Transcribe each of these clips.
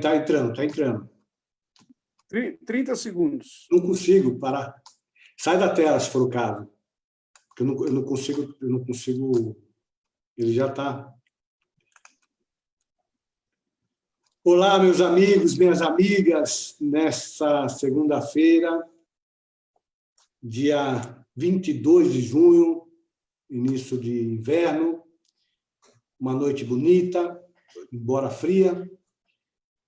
Tá entrando, está entrando. 30 segundos. Não consigo parar. Sai da tela, se for o caso. Porque eu não consigo... Ele já está... Olá, meus amigos, minhas amigas, nesta segunda-feira, dia 22 de junho, início de inverno, uma noite bonita, embora fria.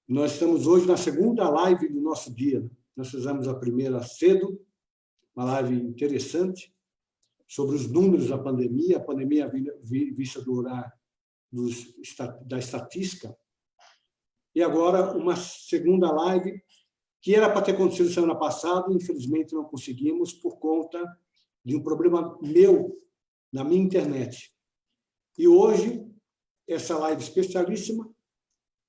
Nós estamos hoje na segunda live do nosso dia. Nós fizemos a primeira cedo, uma live interessante, sobre os números da pandemia, a pandemia vista do olhar da estatística. E agora uma segunda live, que era para ter acontecido semana passada, infelizmente não conseguimos, por conta de um problema meu na minha internet. E hoje, essa live especialíssima,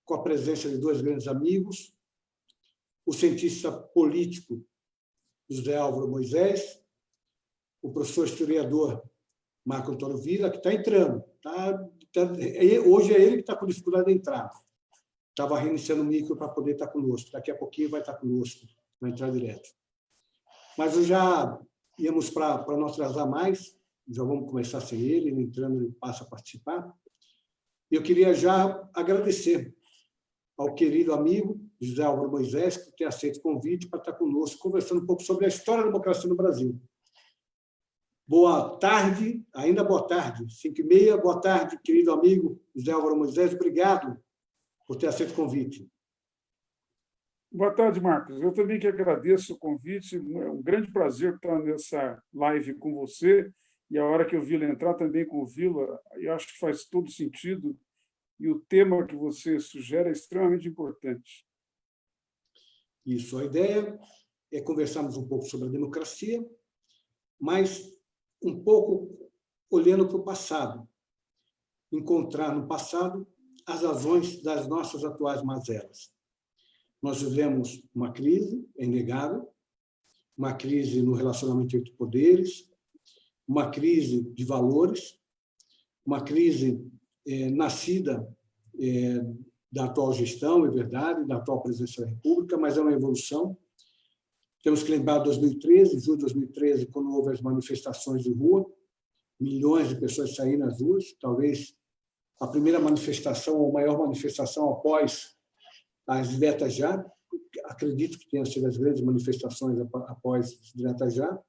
com a presença de dois grandes amigos, o cientista político José Álvaro Moisés, o professor historiador Marco Antônio Villa, que está entrando. Hoje é ele que está com dificuldade de entrar. Estava reiniciando o micro para poder estar conosco. Daqui a pouquinho vai estar conosco, vai entrar direto. Mas eu já íamos para não atrasar mais, já vamos começar sem ele, entrando, ele passa a participar. Eu queria já agradecer ao querido amigo José Álvaro Moisés, por ter aceito o convite para estar conosco, conversando um pouco sobre a história da democracia no Brasil. Boa tarde, ainda boa tarde, 5h30, boa tarde, querido amigo José Álvaro Moisés, obrigado por ter aceito o convite. Boa tarde, Marcos. Eu também que agradeço o convite. É um grande prazer estar nessa live com você. E a hora que eu vi ele entrar também com o Vila, eu acho que faz todo sentido. E o tema que você sugere é extremamente importante. Isso, a ideia é conversarmos um pouco sobre a democracia, mas um pouco olhando para o passado. Encontrar no passado as razões das nossas atuais mazelas. Nós vivemos uma crise, é inegável, uma crise no relacionamento entre poderes, uma crise de valores, uma crise nascida da atual gestão, é verdade, da atual presidência da República, mas é uma evolução. Temos que lembrar de 2013, julho de 2013, quando houve as manifestações de rua, milhões de pessoas saíram nas ruas, talvez a primeira manifestação, ou maior manifestação após as diretas já, acredito que tenham sido as grandes manifestações após as diretas já,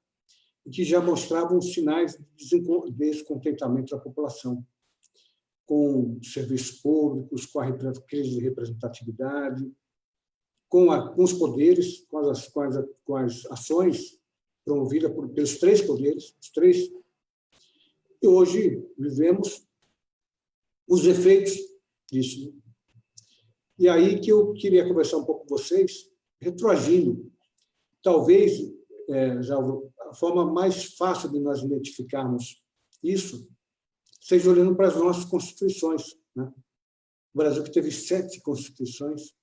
e que já mostravam sinais de descontentamento da população, com serviços públicos, com a crise de representatividade, com os poderes, com as ações promovidas pelos três poderes, os três. E hoje vivemos os efeitos disso. E aí que eu queria conversar um pouco com vocês, retroagindo. Talvez a forma mais fácil de nós identificarmos isso seja olhando para as nossas constituições, né? O Brasil que teve 7 constituições,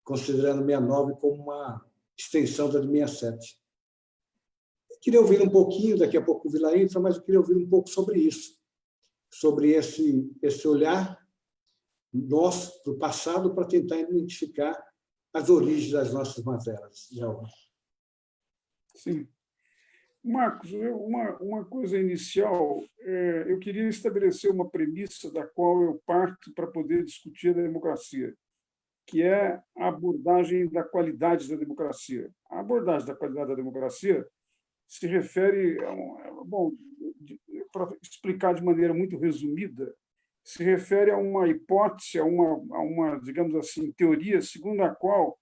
considerando 69 como uma extensão da de 67. Eu queria ouvir um pouquinho, daqui a pouco o Vila entra, mas eu queria ouvir um pouco sobre isso, sobre esse olhar nosso para o passado para tentar identificar as origens das nossas mazelas. Sim. Marcos, uma coisa inicial, eu queria estabelecer uma premissa da qual eu parto para poder discutir a democracia, que é a abordagem da qualidade da democracia. A abordagem da qualidade da democracia se refere, para explicar de maneira muito resumida, se refere a uma hipótese, a uma, digamos assim, teoria segundo a qual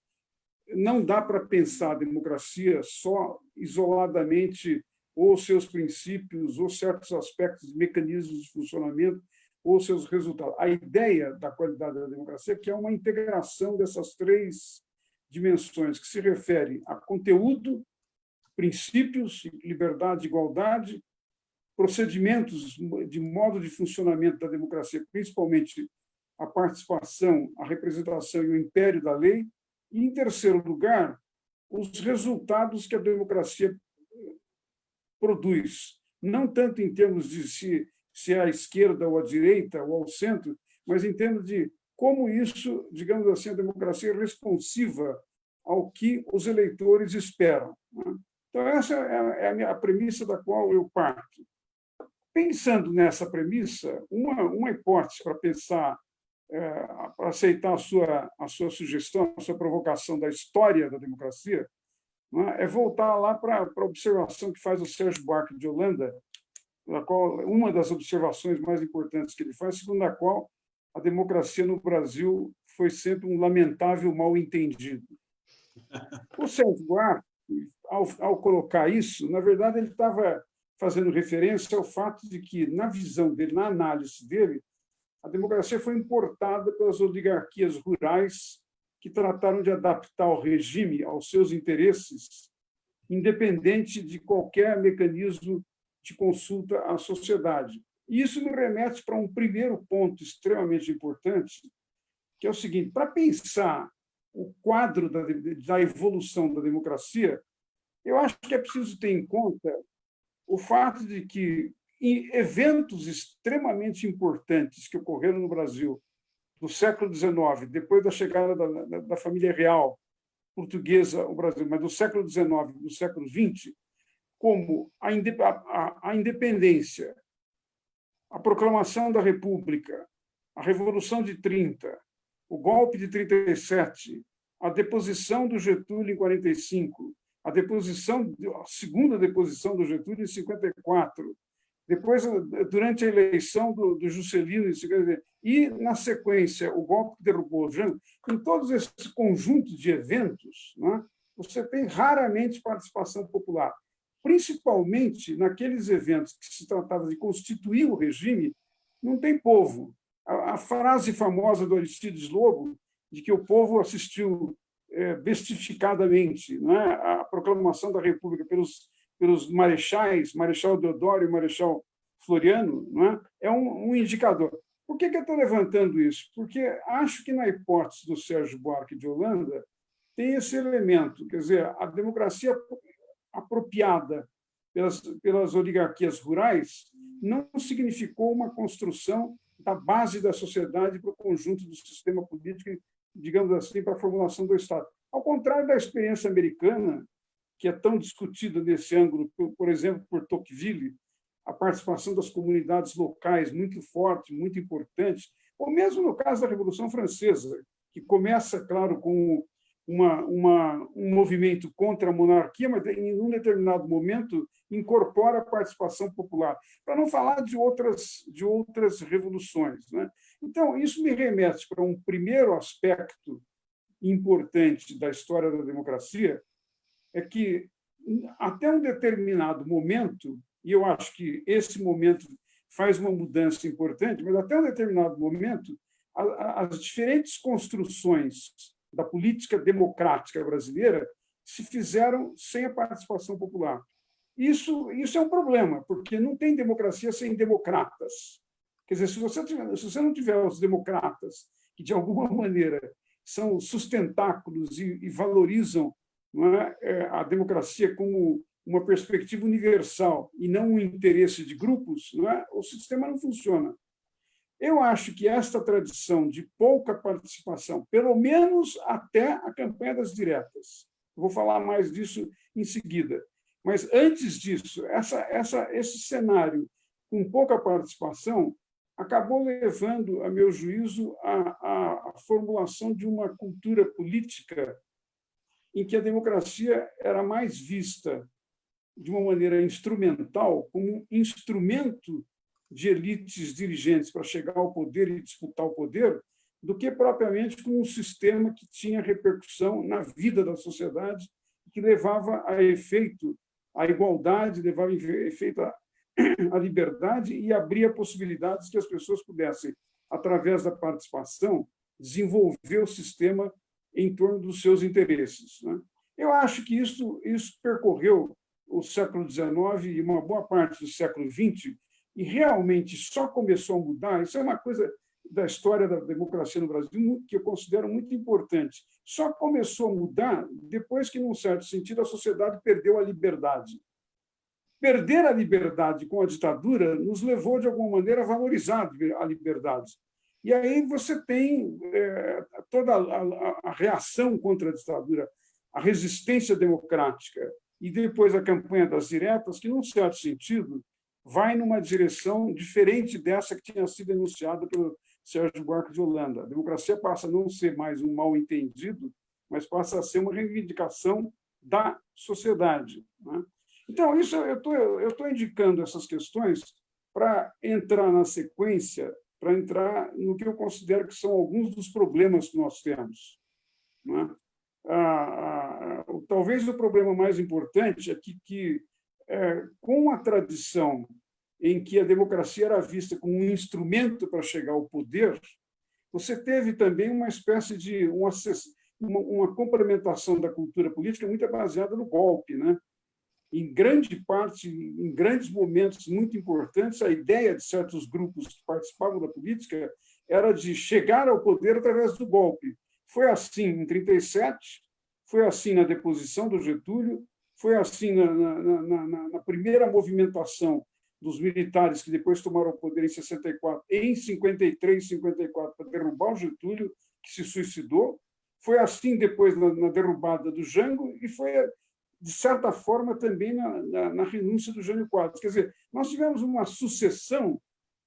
não dá para pensar a democracia só isoladamente, ou seus princípios, ou certos aspectos, mecanismos de funcionamento, ou seus resultados. A ideia da qualidade da democracia é que é uma integração dessas 3 dimensões, que se refere a conteúdo, princípios, liberdade, igualdade, procedimentos de modo de funcionamento da democracia, principalmente a participação, a representação e o império da lei, e, em terceiro lugar, os resultados que a democracia produz, não tanto em termos de se é à esquerda ou à direita ou ao centro, mas em termos de como isso, digamos assim, a democracia é responsiva ao que os eleitores esperam. Então, essa é a premissa da qual eu parto. Pensando nessa premissa, uma hipótese para pensar, para aceitar a sua sugestão, a sua provocação da história da democracia, é voltar lá para a observação que faz o Sérgio Buarque de Holanda, na qual uma das observações mais importantes que ele faz, segundo a qual a democracia no Brasil foi sempre um lamentável mal-entendido. O Sérgio Buarque, ao colocar isso, na verdade, ele estava fazendo referência ao fato de que, na visão dele, na análise dele, a democracia foi importada pelas oligarquias rurais que trataram de adaptar o regime aos seus interesses, independente de qualquer mecanismo de consulta à sociedade. E isso me remete para um primeiro ponto extremamente importante, que é o seguinte: para pensar o quadro da evolução da democracia, eu acho que é preciso ter em conta o fato de que eventos extremamente importantes que ocorreram no Brasil do século XIX, depois da chegada da família real portuguesa ao Brasil, mas do século XIX, do século XX, como a independência, a proclamação da República, a Revolução de 30, o golpe de 37, a deposição do Getúlio em 45, a segunda deposição do Getúlio em 54, depois, durante a eleição do Juscelino em 50, e, na sequência, o golpe que derrubou o Jango, em todos esses conjuntos de eventos, você tem raramente participação popular, principalmente naqueles eventos que se tratava de constituir o regime, não tem povo. A frase famosa do Aristides Lobo, de que o povo assistiu bestificadamente, a proclamação da República pelos marechais, Marechal Deodoro e Marechal Floriano, é um indicador. Por que eu estou levantando isso? Porque acho que, na hipótese do Sérgio Buarque de Holanda, tem esse elemento, quer dizer, a democracia apropriada pelas oligarquias rurais não significou uma construção da base da sociedade para o conjunto do sistema político, digamos assim, para a formulação do Estado. Ao contrário da experiência americana, que é tão discutida nesse ângulo, por exemplo, por Tocqueville, a participação das comunidades locais muito forte, muito importante, ou mesmo no caso da Revolução Francesa, que começa, claro, com um movimento contra a monarquia, mas em um determinado momento incorpora a participação popular, para não falar de outras revoluções. Então, isso me remete para um primeiro aspecto importante da história da democracia, é que, até um determinado momento, e eu acho que esse momento faz uma mudança importante, mas até um determinado momento, as diferentes construções da política democrática brasileira se fizeram sem a participação popular. Isso é um problema, porque não tem democracia sem democratas. Quer dizer, se você não tiver os democratas, que de alguma maneira são sustentáculos e valorizam a democracia como uma perspectiva universal e não um interesse de grupos, o sistema não funciona. Eu acho que esta tradição de pouca participação, pelo menos até a campanha das diretas, vou falar mais disso em seguida, mas antes disso, esse cenário com pouca participação acabou levando, a meu juízo, à formulação de uma cultura política em que a democracia era mais vista de uma maneira instrumental, como um instrumento de elites dirigentes para chegar ao poder e disputar o poder, do que propriamente como um sistema que tinha repercussão na vida da sociedade, que levava a efeito a igualdade, levava a efeito a liberdade e abria possibilidades que as pessoas pudessem, através da participação, desenvolver o sistema em torno dos seus interesses. Eu acho que isso percorreu o século XIX e uma boa parte do século XX, e realmente só começou a mudar. Isso é uma coisa da história da democracia no Brasil que eu considero muito importante. Só começou a mudar depois que, num certo sentido, a sociedade perdeu a liberdade. Perder a liberdade com a ditadura nos levou, de alguma maneira, a valorizar a liberdade. E aí você tem toda a reação contra a ditadura, a resistência democrática, e depois a campanha das diretas, que, num certo sentido, vai numa direção diferente dessa que tinha sido enunciada pelo Sérgio Buarque de Holanda. A democracia passa a não ser mais um mal-entendido, mas passa a ser uma reivindicação da sociedade, né? Então, isso eu estou indicando essas questões para entrar na sequência, para entrar no que eu considero que são alguns dos problemas que nós temos, né? Talvez o problema mais importante é que com a tradição em que a democracia era vista como um instrumento para chegar ao poder, você teve também uma espécie de uma complementação da cultura política muito baseada no golpe, né? Em grande parte, em grandes momentos muito importantes, a ideia de certos grupos que participavam da política era de chegar ao poder através do golpe. Foi assim em 1937, foi assim na deposição do Getúlio, foi assim na primeira movimentação dos militares que depois tomaram o poder em 64, em 53, 54, para derrubar o Getúlio, que se suicidou. Foi assim depois na derrubada do Jango e foi, de certa forma, também na renúncia do Jânio Quadros. Quer dizer, nós tivemos uma sucessão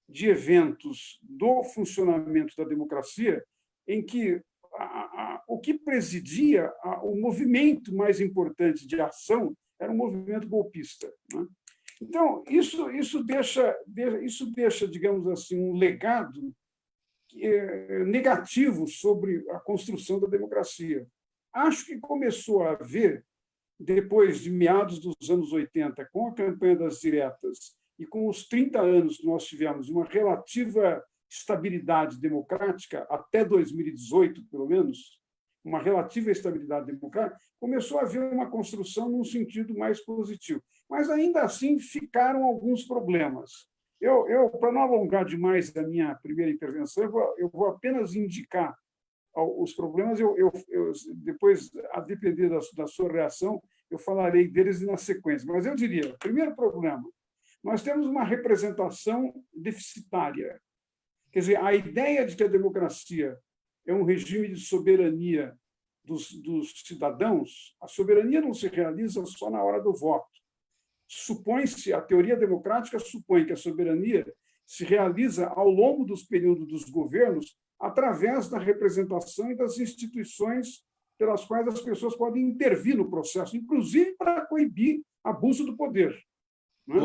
de eventos do funcionamento da democracia em que o que presidia o movimento mais importante de ação era um movimento golpista, né? Então, isso deixa, digamos assim, um legado negativo sobre a construção da democracia. Acho que começou a haver, depois de meados dos anos 80, com a campanha das diretas e com os 30 anos que nós tivemos uma relativa estabilidade democrática, até 2018, pelo menos, uma relativa estabilidade democrática, começou a haver uma construção num sentido mais positivo. Mas, ainda assim, ficaram alguns problemas. Para não alongar demais a minha primeira intervenção, eu vou apenas indicar os problemas. Depois, a depender da sua reação, eu falarei deles na sequência. Mas eu diria, primeiro problema, nós temos uma representação deficitária. Quer dizer, a ideia de que a democracia é um regime de soberania dos cidadãos, a soberania não se realiza só na hora do voto. Supõe-se, a teoria democrática supõe que a soberania se realiza ao longo dos períodos dos governos através da representação e das instituições pelas quais as pessoas podem intervir no processo, inclusive para coibir abuso do poder, né?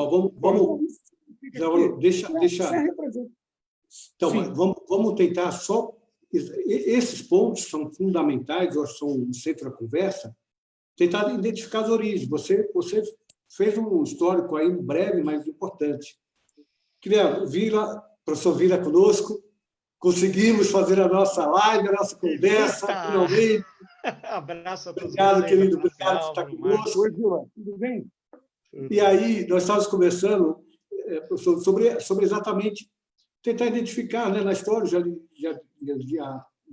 Vamos tentar só... Esses pontos são fundamentais, eu acho que são o centro da conversa, tentar identificar as origens. Você fez um histórico aí breve, mas importante. Queria professor Vila conosco, conseguimos fazer a nossa live, a nossa conversa, finalmente. Abraço a todos. Obrigado, querido, obrigado por estar conosco. Oi, Vila, tudo bem? E aí, nós estávamos conversando, professor, sobre exatamente tentar identificar, né, na história já do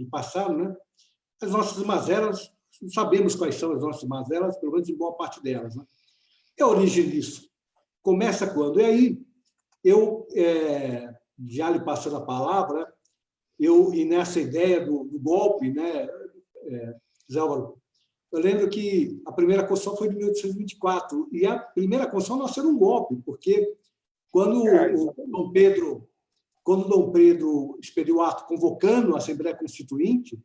passado, né, as nossas mazelas. Sabemos quais são as nossas mazelas, pelo menos em boa parte delas, né? E a origem disso começa quando? E aí, eu, já lhe passando a palavra, e nessa ideia do golpe, né, Zé Álvaro, eu lembro que a primeira Constituição foi de 1824, e a primeira Constituição nasceu num golpe, porque quando Dom Pedro expediu o ato convocando a Assembleia Constituinte,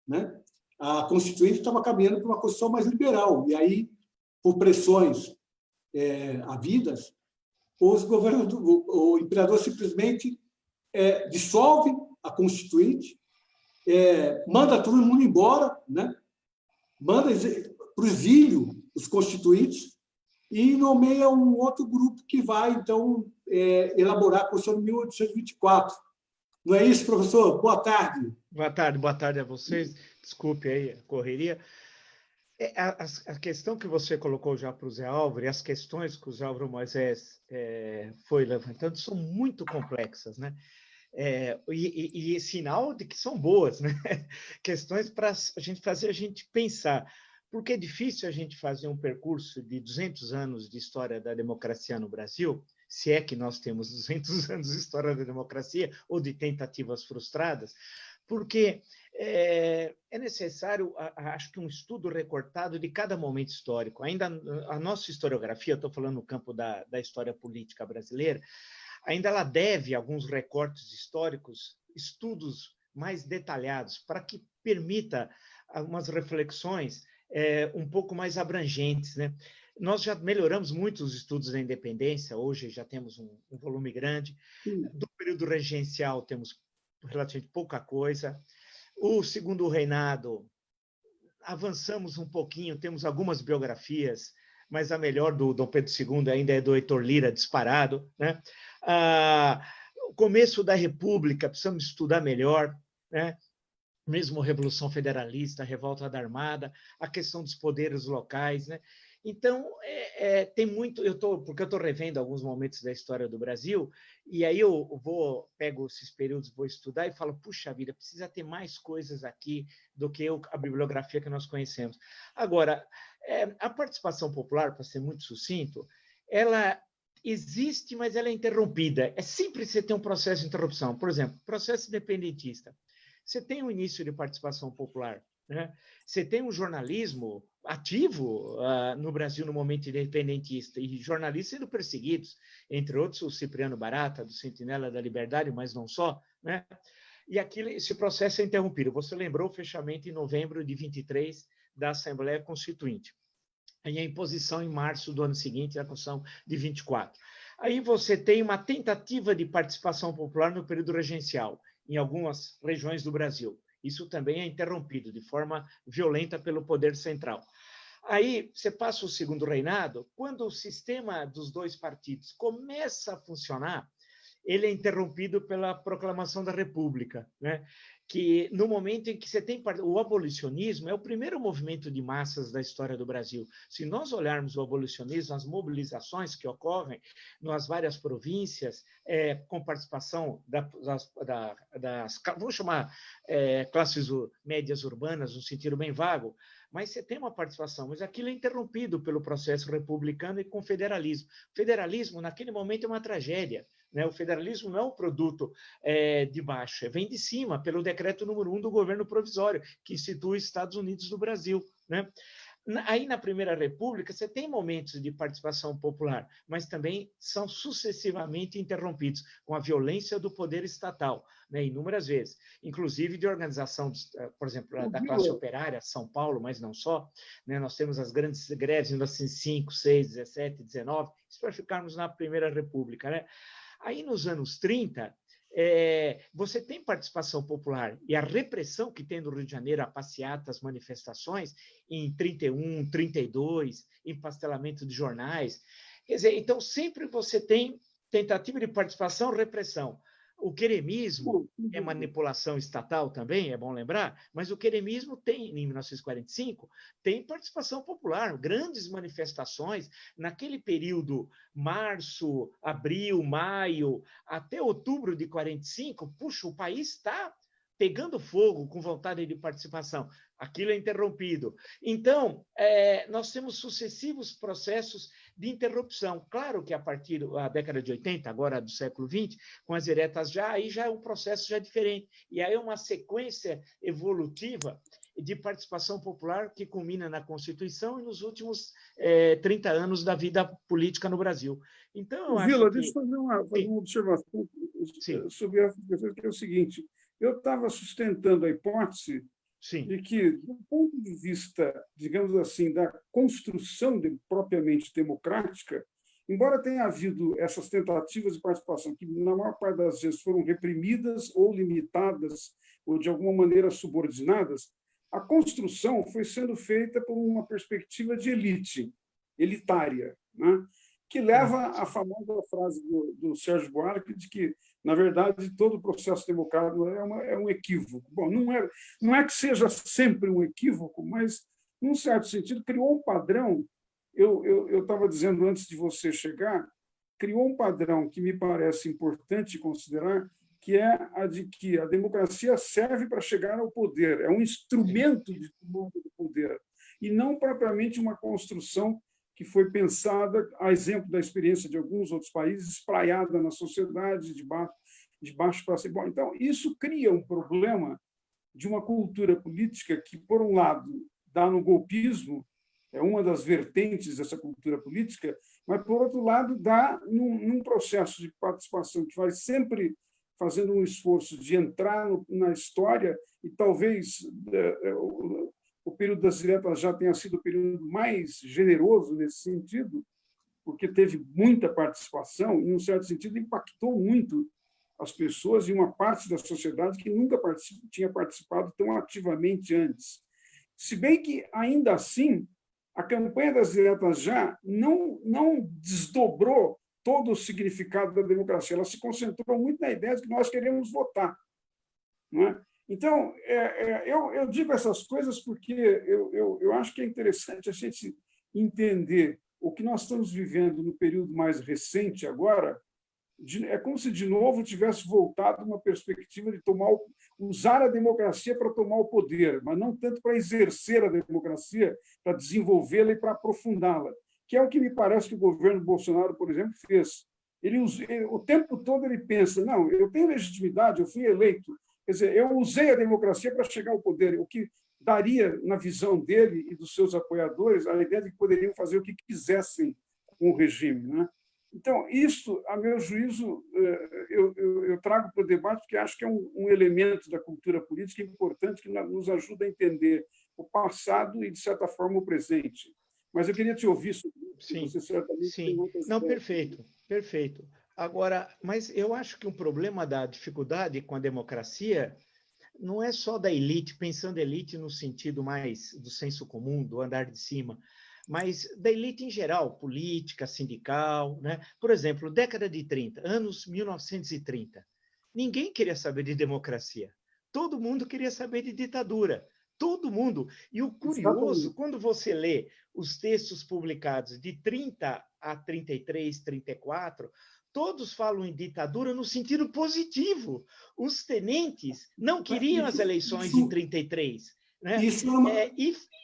né, a Constituinte estava caminhando para uma Constituição mais liberal, e aí, por pressões havidas, o imperador simplesmente dissolve a Constituinte, manda todo mundo embora, né, manda para o exílio os constituintes e nomeia um outro grupo que vai, então, elaborar a Constituição de 1824. Não é isso, professor? Boa tarde. Boa tarde a vocês. Desculpe aí a correria. A questão que você colocou já para o Zé Álvaro e as questões que o Zé Álvaro Moisés foi levantando são muito complexas, né? E sinal de que são boas, né? Questões para fazer a gente pensar. Porque é difícil a gente fazer um percurso de 200 anos de história da democracia no Brasil se é que nós temos 200 anos de história da democracia ou de tentativas frustradas, porque é necessário, acho que um estudo recortado de cada momento histórico. Ainda a nossa historiografia, estou falando no campo da história política brasileira, ainda ela deve alguns recortes históricos, estudos mais detalhados, para que permita algumas reflexões um pouco mais abrangentes, né? Nós já melhoramos muito os estudos da independência, hoje já temos um volume grande. Do período regencial temos relativamente pouca coisa. O segundo reinado, avançamos um pouquinho, temos algumas biografias, mas a melhor do Dom Pedro II ainda é do Heitor Lira, disparado, né? O começo da República, precisamos estudar melhor, né? Mesmo Revolução Federalista, Revolta da Armada, a questão dos poderes locais, né? Então, tem muito... porque eu estou revendo alguns momentos da história do Brasil, e aí eu pego esses períodos, vou estudar e falo, puxa vida, precisa ter mais coisas aqui do que a bibliografia que nós conhecemos. Agora, a participação popular, para ser muito sucinto, ela existe, mas ela é interrompida. É sempre você tem um processo de interrupção. Por exemplo, processo independentista. Você tem um início de participação popular, né? Você tem um jornalismo ativo no Brasil no momento independentista, e jornalistas sendo perseguidos, entre outros o Cipriano Barata, do Sentinela da Liberdade, mas não só, né? E esse processo é interrompido. Você lembrou o fechamento em novembro de 23 da Assembleia Constituinte, e a imposição em março do ano seguinte da Constituição de 24. Aí você tem uma tentativa de participação popular no período regencial, em algumas regiões do Brasil. Isso também é interrompido de forma violenta pelo poder central. Aí você passa o segundo reinado, quando o sistema dos dois partidos começa a funcionar, ele é interrompido pela proclamação da República, né? Que no momento em que você tem o abolicionismo, é o primeiro movimento de massas da história do Brasil. Se nós olharmos o abolicionismo, as mobilizações que ocorrem nas várias províncias, com participação das vamos chamar classes médias urbanas, no sentido bem vago, mas você tem uma participação, mas aquilo é interrompido pelo processo republicano e com federalismo. O federalismo, naquele momento, é uma tragédia, né? O federalismo não é um produto de baixo, vem de cima, pelo decreto número 1 do governo provisório, que institui os Estados Unidos do Brasil, né? Aí, na Primeira República, você tem momentos de participação popular, mas também são sucessivamente interrompidos com a violência do poder estatal, né, inúmeras vezes, inclusive de organização, por exemplo, da classe operária, São Paulo, mas não só, né, nós temos as grandes greves em 1905, 6, 17, 19, isso para ficarmos na Primeira República, né? Aí, nos anos 30, você tem participação popular, e a repressão que tem no Rio de Janeiro, a passeatas, manifestações, em 31, 32, empastelamento de jornais. Quer dizer, então, sempre você tem tentativa de participação, repressão. O queremismo é manipulação estatal também, é bom lembrar, mas o queremismo tem, em 1945, tem participação popular, grandes manifestações. Naquele período, março, abril, maio, até outubro de 45, puxa, o país está pegando fogo com vontade de participação. Aquilo é interrompido. Então, nós temos sucessivos processos de interrupção. Claro que a partir da década de 80, agora do século XX, com as diretas aí já é um processo já diferente. E aí é uma sequência evolutiva de participação popular que culmina na Constituição e nos últimos 30 anos da vida política no Brasil. Então, eu acho Vila, que... deixa eu fazer uma observação sobre essa questão, que é o seguinte. Eu estava sustentando a hipótese de que, do ponto de vista, digamos assim, da construção propriamente democrática, embora tenha havido essas tentativas de participação, que, na maior parte das vezes, foram reprimidas ou limitadas, ou, de alguma maneira, subordinadas, a construção foi sendo feita por uma perspectiva de elite, elitária, né? Que leva à famosa frase do Sérgio Buarque de que, na verdade, todo o processo democrático é um equívoco. Bom, não é que seja sempre um equívoco, mas, num certo sentido, criou um padrão. Eu estava dizendo antes de você chegar, criou um padrão que me parece importante considerar, que é a de que a democracia serve para chegar ao poder, é um instrumento de tomada do poder, e não propriamente uma construção que foi pensada, a exemplo da experiência de alguns outros países, espraiada na sociedade, de baixo para cima. Bom, então, isso cria um problema de uma cultura política que, por um lado, dá no golpismo, é uma das vertentes dessa cultura política, mas, por outro lado, dá num processo de participação que vai sempre fazendo um esforço de entrar na história, e talvez o período das diretas já tenha sido o período mais generoso nesse sentido, porque teve muita participação e, em um certo sentido, impactou muito as pessoas e uma parte da sociedade que nunca tinha participado tão ativamente antes. Se bem que, ainda assim, a campanha das diretas já não desdobrou todo o significado da democracia, ela se concentrou muito na ideia de que nós queremos votar. Não é? Então, eu digo essas coisas porque eu acho que é interessante a gente entender o que nós estamos vivendo no período mais recente agora. É como se, de novo, tivesse voltado uma perspectiva de usar a democracia para tomar o poder, mas não tanto para exercer a democracia, para desenvolvê-la e para aprofundá-la, que é o que me parece que o governo Bolsonaro, por exemplo, fez. O tempo todo ele pensa, não, eu tenho legitimidade, eu fui eleito, quer dizer, eu usei a democracia para chegar ao poder, o que daria, na visão dele e dos seus apoiadores, a ideia de que poderiam fazer o que quisessem com o regime, né? Então, isso, a meu juízo, eu trago para o debate porque acho que é um elemento da cultura política importante que nos ajuda a entender o passado e, de certa forma, o presente. Mas eu queria te ouvir sobre isso. Sim, você certamente sim. tem outras Não, ideias. perfeito, perfeito. Agora, mas eu acho que um problema da dificuldade com a democracia não é só da elite, pensando elite no sentido mais do senso comum, do andar de cima, mas da elite em geral, política, sindical, né? Por exemplo, década de 30, anos 1930. Ninguém queria saber de democracia. Todo mundo queria saber de ditadura. Todo mundo. E o curioso, Exatamente. quando você lê os textos publicados de 30 a 33, 34, todos falam em ditadura no sentido positivo. Os tenentes não queriam as eleições em 33, né? Isso é uma...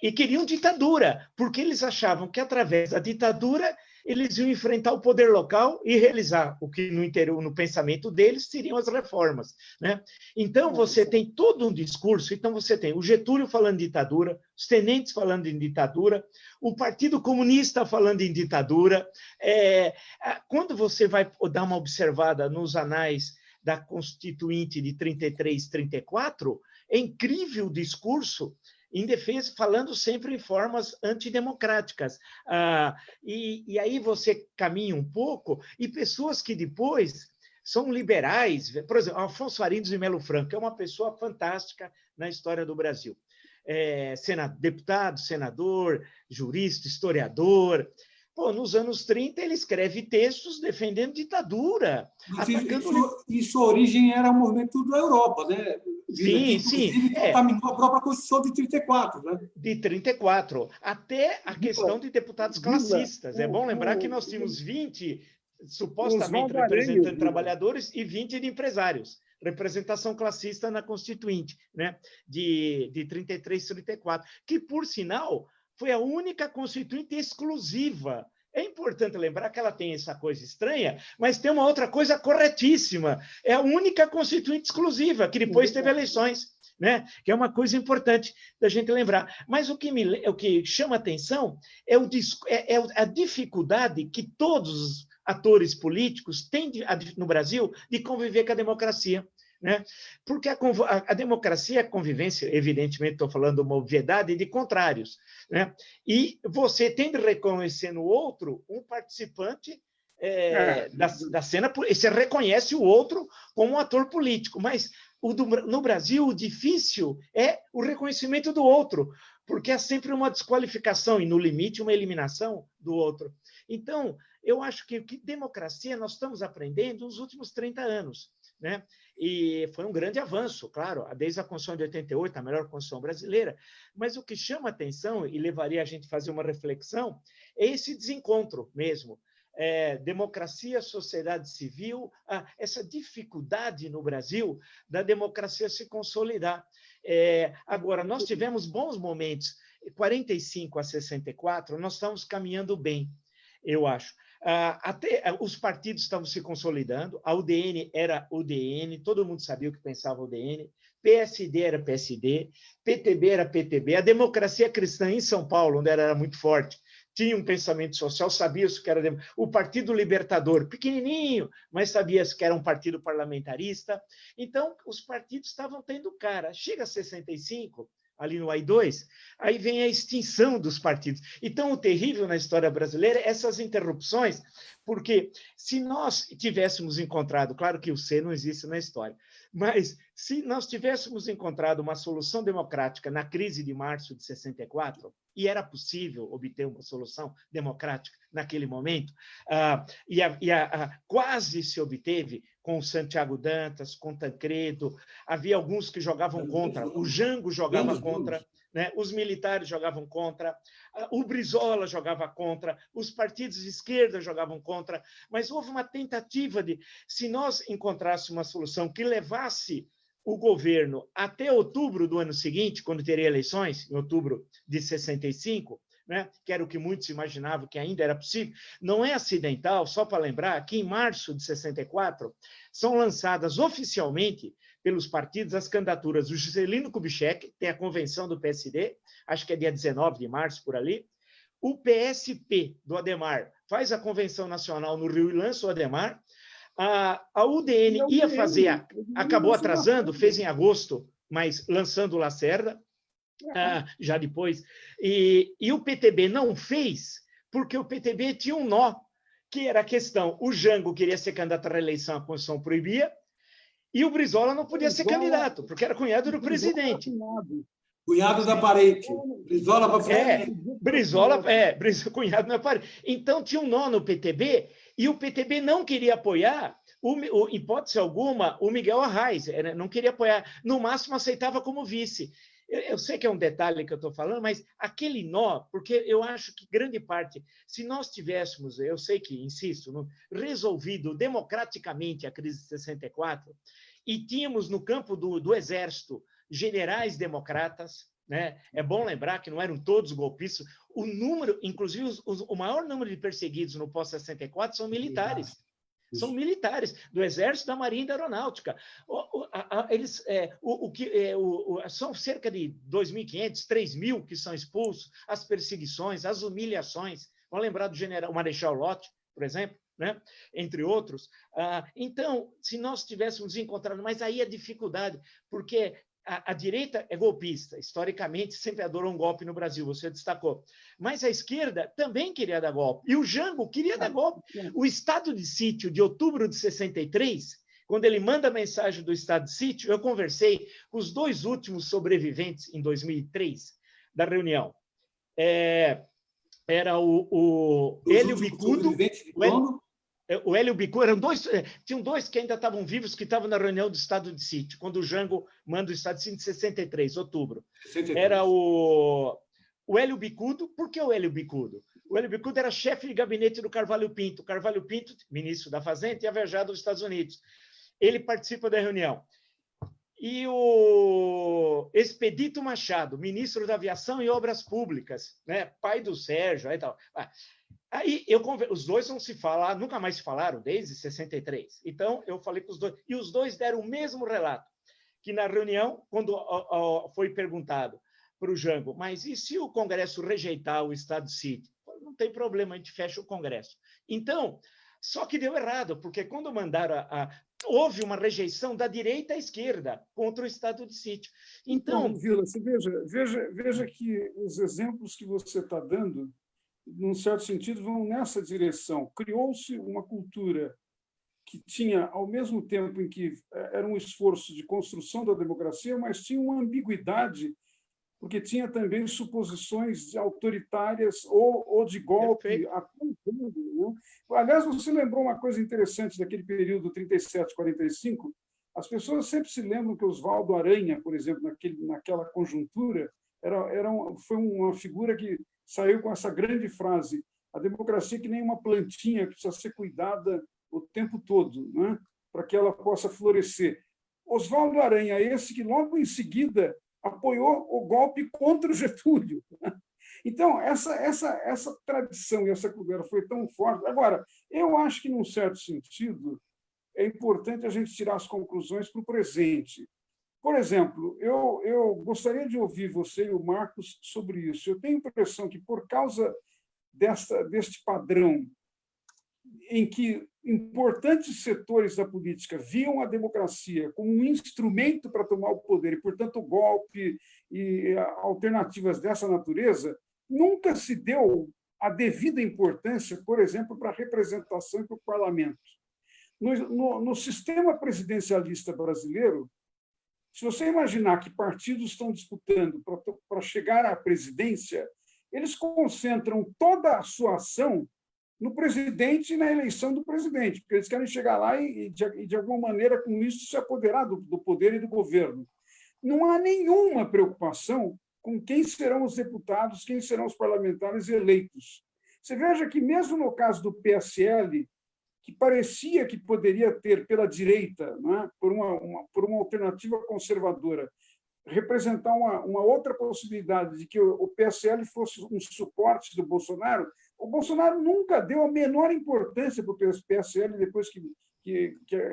E queriam ditadura, porque eles achavam que, através da ditadura, eles iam enfrentar o poder local e realizar o que, no pensamento deles, seriam as reformas, né? Então, você tem todo um discurso. Então, você tem o Getúlio falando em ditadura, os tenentes falando em ditadura, o Partido Comunista falando em ditadura. Quando você vai dar uma observada nos anais da Constituinte de 33, 34, é incrível o discurso em defesa, falando sempre em formas antidemocráticas. E aí você caminha um pouco, e pessoas que depois são liberais, por exemplo, Afonso Arinos de Melo Franco é uma pessoa fantástica na história do Brasil. Deputado, senador, jurista, historiador. Pô, nos anos 30, ele escreve textos defendendo ditadura. Isso, a origem era o movimento da Europa, né? Sim, inclusive, contaminou a própria Constituição de 34, né? De 34, até a questão de deputados classistas. É bom lembrar que nós tínhamos 20, supostamente, representando trabalhadores e 20 de empresários. Representação classista na Constituinte, né? De 33, 34, que, por sinal, foi a única Constituinte exclusiva. É importante lembrar que ela tem essa coisa estranha, mas tem uma outra coisa corretíssima. É a única Constituinte exclusiva, que depois teve eleições, né? Que é uma coisa importante da gente lembrar. Mas o que chama atenção é a dificuldade que todos os atores políticos têm no Brasil de conviver com a democracia. Né? Porque a democracia é a convivência, evidentemente, estou falando uma obviedade de contrários. Né? E você tem de reconhecer no outro um participante da cena, e você reconhece o outro como um ator político, mas no Brasil o difícil é o reconhecimento do outro, porque é sempre uma desqualificação e, no limite, uma eliminação do outro. Então, eu acho que democracia nós estamos aprendendo nos últimos 30 anos. Né? E foi um grande avanço, claro, desde a Constituição de 88, a melhor Constituição brasileira, mas o que chama atenção e levaria a gente a fazer uma reflexão é esse desencontro mesmo. Democracia, sociedade civil, essa dificuldade no Brasil da democracia se consolidar. Agora, nós tivemos bons momentos. 45 a 64, nós estamos caminhando bem, eu acho. Até os partidos estavam se consolidando, a UDN era UDN, todo mundo sabia o que pensava UDN, PSD era PSD, PTB era PTB, a democracia cristã em São Paulo, onde era muito forte, tinha um pensamento social, sabia o que era o Partido Libertador, pequenininho, mas sabia que era um partido parlamentarista. Então, os partidos estavam tendo cara. Chega a 65, ali no AI-2, aí vem a extinção dos partidos. Então, o terrível na história brasileira é essas interrupções, porque se nós tivéssemos encontrado, claro que o C não existe na história, mas se nós tivéssemos encontrado uma solução democrática na crise de março de 64, e era possível obter uma solução democrática naquele momento, quase se obteve com Santiago Dantas, com Tancredo, havia alguns que jogavam contra, o Jango jogava contra, né? Os militares jogavam contra, o Brizola jogava contra, os partidos de esquerda jogavam contra, mas houve uma tentativa de, se nós encontrássemos uma solução que levasse o governo até outubro do ano seguinte, quando teria eleições, em outubro de 65, né, que era o que muitos imaginavam que ainda era possível, não é acidental, só para lembrar, que em março de 64 são lançadas oficialmente pelos partidos as candidaturas do Juscelino Kubitschek, tem a convenção do PSD, acho que é dia 19 de março, por ali, o PSP do Adhemar faz a convenção nacional no Rio e lança o Adhemar, a UDN ia fazer, acabou atrasando, fez em agosto, mas lançando o Lacerda, já depois, e o PTB não fez, porque o PTB tinha um nó, que era a questão, o Jango queria ser candidato à reeleição, a Constituição proibia, e o Brizola não podia ser candidato, porque era cunhado do presidente. Cunhado da parede. Brizola para frente. Brizola, cunhado na parede. Então, tinha um nó no PTB, e o PTB não queria apoiar, hipótese alguma, o Miguel Arraes, não queria apoiar, no máximo aceitava como vice. Eu sei que é um detalhe que eu estou falando, mas aquele nó, porque eu acho que grande parte, se nós tivéssemos, eu sei que, insisto, resolvido democraticamente a crise de 64, e tínhamos no campo do Exército generais democratas, né? É bom lembrar que não eram todos golpistas, o número, inclusive o maior número de perseguidos no pós-64 são militares. São militares do Exército, da Marinha e da Aeronáutica. São cerca de 2.500, 3.000 que são expulsos, as perseguições, as humilhações. Vamos lembrar do general Marechal Lott, por exemplo, né? Entre outros. Então, se nós tivéssemos encontrado, mas aí a dificuldade, porque a direita é golpista, historicamente sempre adorou um golpe no Brasil, você destacou. Mas a esquerda também queria dar golpe. E o Jango queria dar golpe. O estado de sítio de outubro de 63, quando ele manda a mensagem do estado de sítio, eu conversei com os dois últimos sobreviventes em 2003 da reunião. Era o Hélio Bicudo. O Hélio Bicudo, tinham dois que ainda estavam vivos, que estavam na reunião do estado de sítio, quando o Jango manda o estado de sítio em 63, outubro. 63. Era o Hélio Bicudo. Por que o Hélio Bicudo? O Hélio Bicudo era chefe de gabinete do Carvalho Pinto. O Carvalho Pinto, ministro da Fazenda, tinha viajado aos Estados Unidos. Ele participa da reunião. E o Expedito Machado, ministro da Aviação e Obras Públicas, né? Pai do Sérgio e tal. Aí os dois não se falam, nunca mais se falaram desde 63. Então eu falei com os dois, e os dois deram o mesmo relato, que na reunião, quando foi perguntado para o Jango, mas e se o Congresso rejeitar o estado de sítio? Não tem problema, a gente fecha o Congresso. Então, só que deu errado, porque quando mandaram houve uma rejeição da direita à esquerda contra o estado de sítio. Então Vila, você veja que os exemplos que você está dando, num certo sentido, vão nessa direção. Criou-se uma cultura que tinha, ao mesmo tempo em que era um esforço de construção da democracia, mas tinha uma ambiguidade, porque tinha também suposições autoritárias ou de golpe. Né? Aliás, você lembrou uma coisa interessante daquele período 37-45? As pessoas sempre se lembram que Oswaldo Aranha, por exemplo, naquela conjuntura, foi uma figura que saiu com essa grande frase: a democracia é que nem uma plantinha que precisa ser cuidada o tempo todo, né? Para que ela possa florescer. Oswaldo Aranha, esse que logo em seguida apoiou o golpe contra o Getúlio. Então, essa tradição e essa cultura foi tão forte. Agora, eu acho que, num certo sentido, é importante a gente tirar as conclusões para o presente. Por exemplo, eu gostaria de ouvir você e o Marcos sobre isso. Eu tenho a impressão que, por causa deste padrão em que importantes setores da política viam a democracia como um instrumento para tomar o poder, e, portanto, o golpe e alternativas dessa natureza, nunca se deu a devida importância, por exemplo, para a representação e para o parlamento. No sistema presidencialista brasileiro, se você imaginar que partidos estão disputando para chegar à presidência, eles concentram toda a sua ação no presidente e na eleição do presidente, porque eles querem chegar lá e de alguma maneira, com isso, se apoderar do poder e do governo. Não há nenhuma preocupação com quem serão os deputados, quem serão os parlamentares eleitos. Você veja que, mesmo no caso do PSL, que parecia que poderia ter, pela direita, não é? por uma alternativa conservadora, representar uma outra possibilidade de que o PSL fosse um suporte do Bolsonaro, o Bolsonaro nunca deu a menor importância para o PSL depois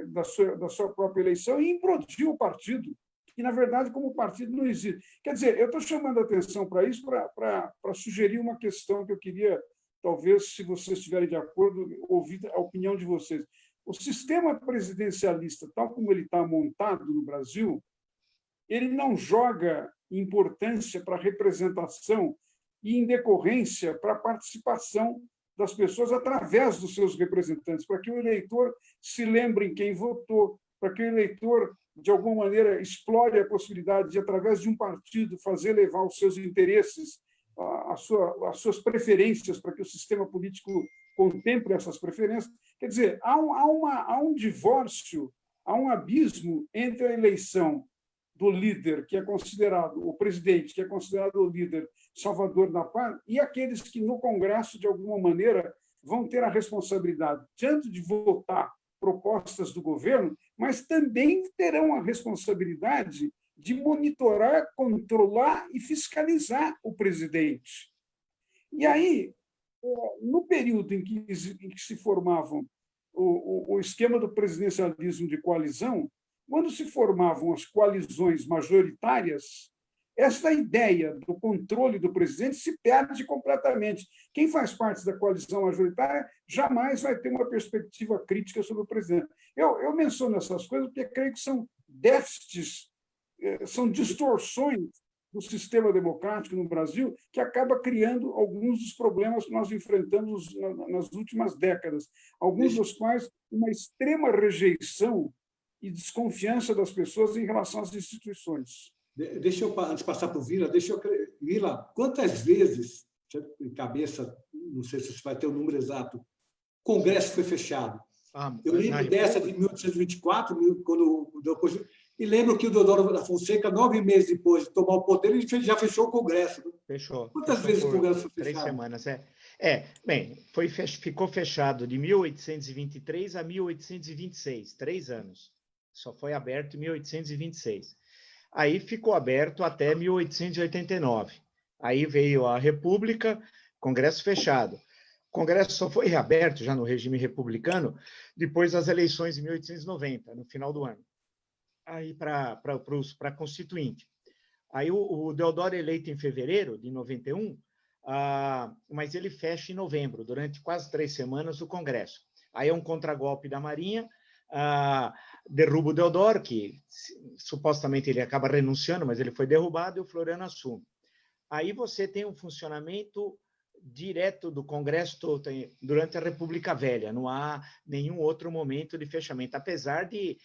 da sua própria eleição e implodiu o partido, que, na verdade, como partido, não existe. Quer dizer, eu estou chamando a atenção para isso para sugerir uma questão que eu queria, talvez, se vocês estiverem de acordo, ouvir a opinião de vocês. O sistema presidencialista, tal como ele está montado no Brasil, ele não joga importância para a representação e, em decorrência, para a participação das pessoas através dos seus representantes, para que o eleitor se lembre em quem votou, para que o eleitor, de alguma maneira, explore a possibilidade de, através de um partido, fazer levar os seus interesses, as suas preferências, para que o sistema político contemple essas preferências. Quer dizer, há um divórcio, há um abismo entre a eleição do líder, que é considerado, o presidente, que é considerado o líder salvador da paz, e aqueles que, no Congresso, de alguma maneira, vão ter a responsabilidade, tanto de votar propostas do governo, mas também terão a responsabilidade de monitorar, controlar e fiscalizar o presidente. E aí, no período em que se formavam o esquema do presidencialismo de coalizão, quando se formavam as coalizões majoritárias, essa ideia do controle do presidente se perde completamente. Quem faz parte da coalizão majoritária jamais vai ter uma perspectiva crítica sobre o presidente. Eu menciono essas coisas porque creio que são déficits, são distorções do sistema democrático no Brasil que acaba criando alguns dos problemas que nós enfrentamos nas últimas décadas, alguns dos quais uma extrema rejeição e desconfiança das pessoas em relação às instituições. Deixa eu, antes de passar para o Vila, Vila, quantas vezes, em cabeça, não sei se você vai ter o número exato, o Congresso foi fechado? Eu lembro dessa de 1824, quando e lembro que o Deodoro da Fonseca, 9 meses depois de tomar o poder, ele já fechou o Congresso. Fechou. Quantas vezes o Congresso foi fechado? 3 semanas, bem, ficou fechado de 1823 a 1826, 3 anos. Só foi aberto em 1826. Aí ficou aberto até 1889. Aí veio a República, Congresso fechado. O Congresso só foi reaberto, já no regime republicano, depois das eleições de 1890, no final do ano. Aí para Constituinte. Aí o Deodoro é eleito em fevereiro de 91, mas ele fecha em novembro, durante quase 3 semanas, o Congresso. Aí é um contragolpe da Marinha, derruba o Deodoro, que supostamente ele acaba renunciando, mas ele foi derrubado, e o Floriano assume. Aí você tem um funcionamento direto do Congresso durante a República Velha, não há nenhum outro momento de fechamento, apesar de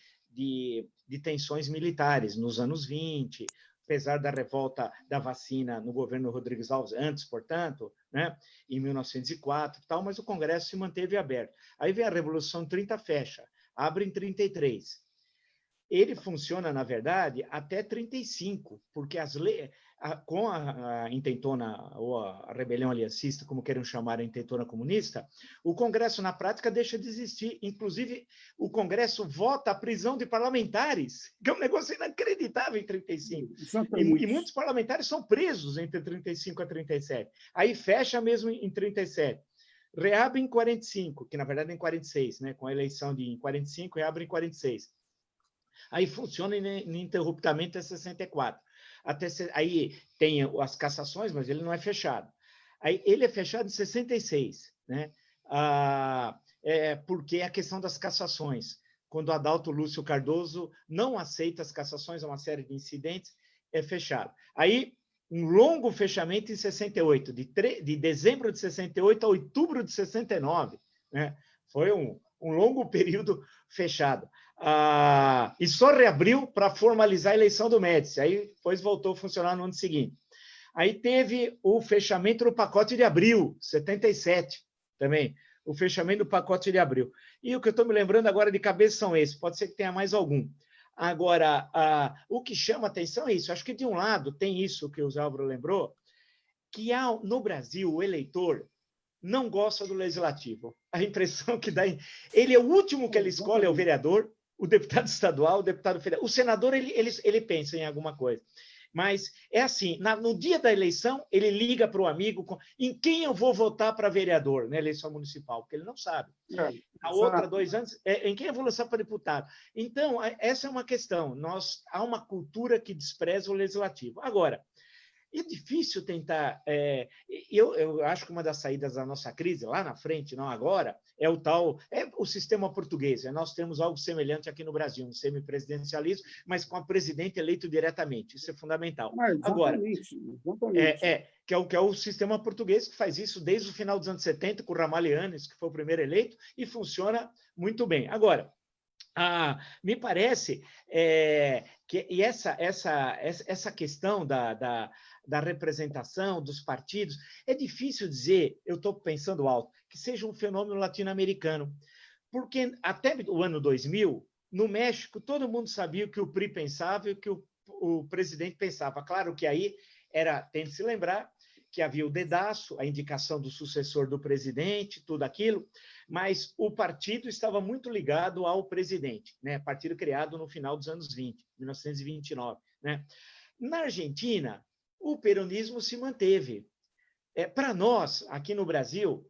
tensões militares nos anos 20, apesar da revolta da vacina no governo Rodrigues Alves, antes, portanto, né, em 1904, tal, mas o Congresso se manteve aberto. Aí vem a Revolução 30, fecha, abre em 33. Ele funciona, na verdade, até 35, porque com a intentona, ou a rebelião aliancista, como queiram chamar a intentona comunista, o Congresso, na prática, deixa de existir. Inclusive, o Congresso vota a prisão de parlamentares, que é um negócio inacreditável em 1935. E muitos parlamentares são presos entre 1935 e 1937. Aí fecha mesmo em 1937. Reabre em 1945, que na verdade é em 1946, né? Com a eleição em 1945, reabre em 1946. Aí funciona ininterruptamente até 64. Aí tem as cassações, mas ele não é fechado. Aí ele é fechado em 66, né? Porque é a questão das cassações. Quando Adalto Lúcio Cardoso não aceita as cassações, é uma série de incidentes, é fechado. Aí, um longo fechamento em 68, de dezembro de 68 a outubro de 69, né? Foi um longo período fechado. E só reabriu para formalizar a eleição do Médici. Aí depois voltou a funcionar no ano seguinte. Aí teve o fechamento do pacote de abril, 77 também. O fechamento do pacote de abril. E o que eu estou me lembrando agora de cabeça são esses. Pode ser que tenha mais algum. Agora, o que chama atenção é isso. Acho que, de um lado, tem isso que o Zé Álvaro lembrou, que no Brasil, o eleitor não gosta do legislativo. A impressão que dá... Ele é o último que ele escolhe, é o vereador, o deputado estadual, o deputado federal. O senador, ele pensa em alguma coisa. Mas é assim, no dia da eleição, ele liga para o amigo em quem eu vou votar para vereador na eleição municipal, porque ele não sabe. A outra, 2 anos, em quem eu vou lançar para deputado. Então, essa é uma questão. Há uma cultura que despreza o legislativo. Agora, é difícil tentar... eu acho que uma das saídas da nossa crise, lá na frente, não agora, é o sistema português. Nós temos algo semelhante aqui no Brasil, um semipresidencialismo, mas com o presidente eleito diretamente. Isso é fundamental. Agora, que é o sistema português, que faz isso desde o final dos anos 70, com o Ramalhianes, que foi o primeiro eleito, e funciona muito bem. Agora, me parece que essa questão da representação dos partidos, é difícil dizer, eu estou pensando alto, que seja um fenômeno latino-americano, porque até o ano 2000, no México, todo mundo sabia o que o PRI pensava e o que o presidente pensava. Claro que aí tem de se lembrar que havia o dedaço, a indicação do sucessor do presidente, tudo aquilo, mas o partido estava muito ligado ao presidente, né? Partido criado no final dos anos 20, 1929, né? Na Argentina, o peronismo se manteve. Para nós, aqui no Brasil,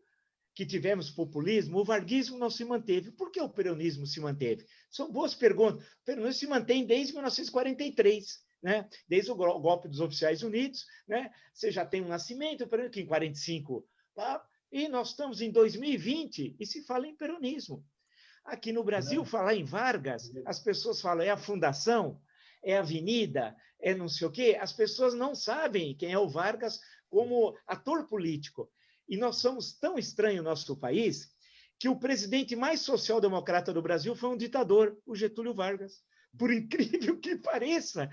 que tivemos populismo, o varguismo não se manteve. Por que o peronismo se manteve? São boas perguntas. O peronismo se mantém desde 1943, né? Desde o golpe dos oficiais unidos, né? Você já tem um nascimento, que em 1945, e nós estamos em 2020 e se fala em peronismo. Aqui no Brasil, falar em Vargas, as pessoas falam, é a fundação, é a avenida, é não sei o quê. As pessoas não sabem quem é o Vargas como ator político. E nós somos tão estranhos no nosso país que o presidente mais social-democrata do Brasil foi um ditador, o Getúlio Vargas. Por incrível que pareça,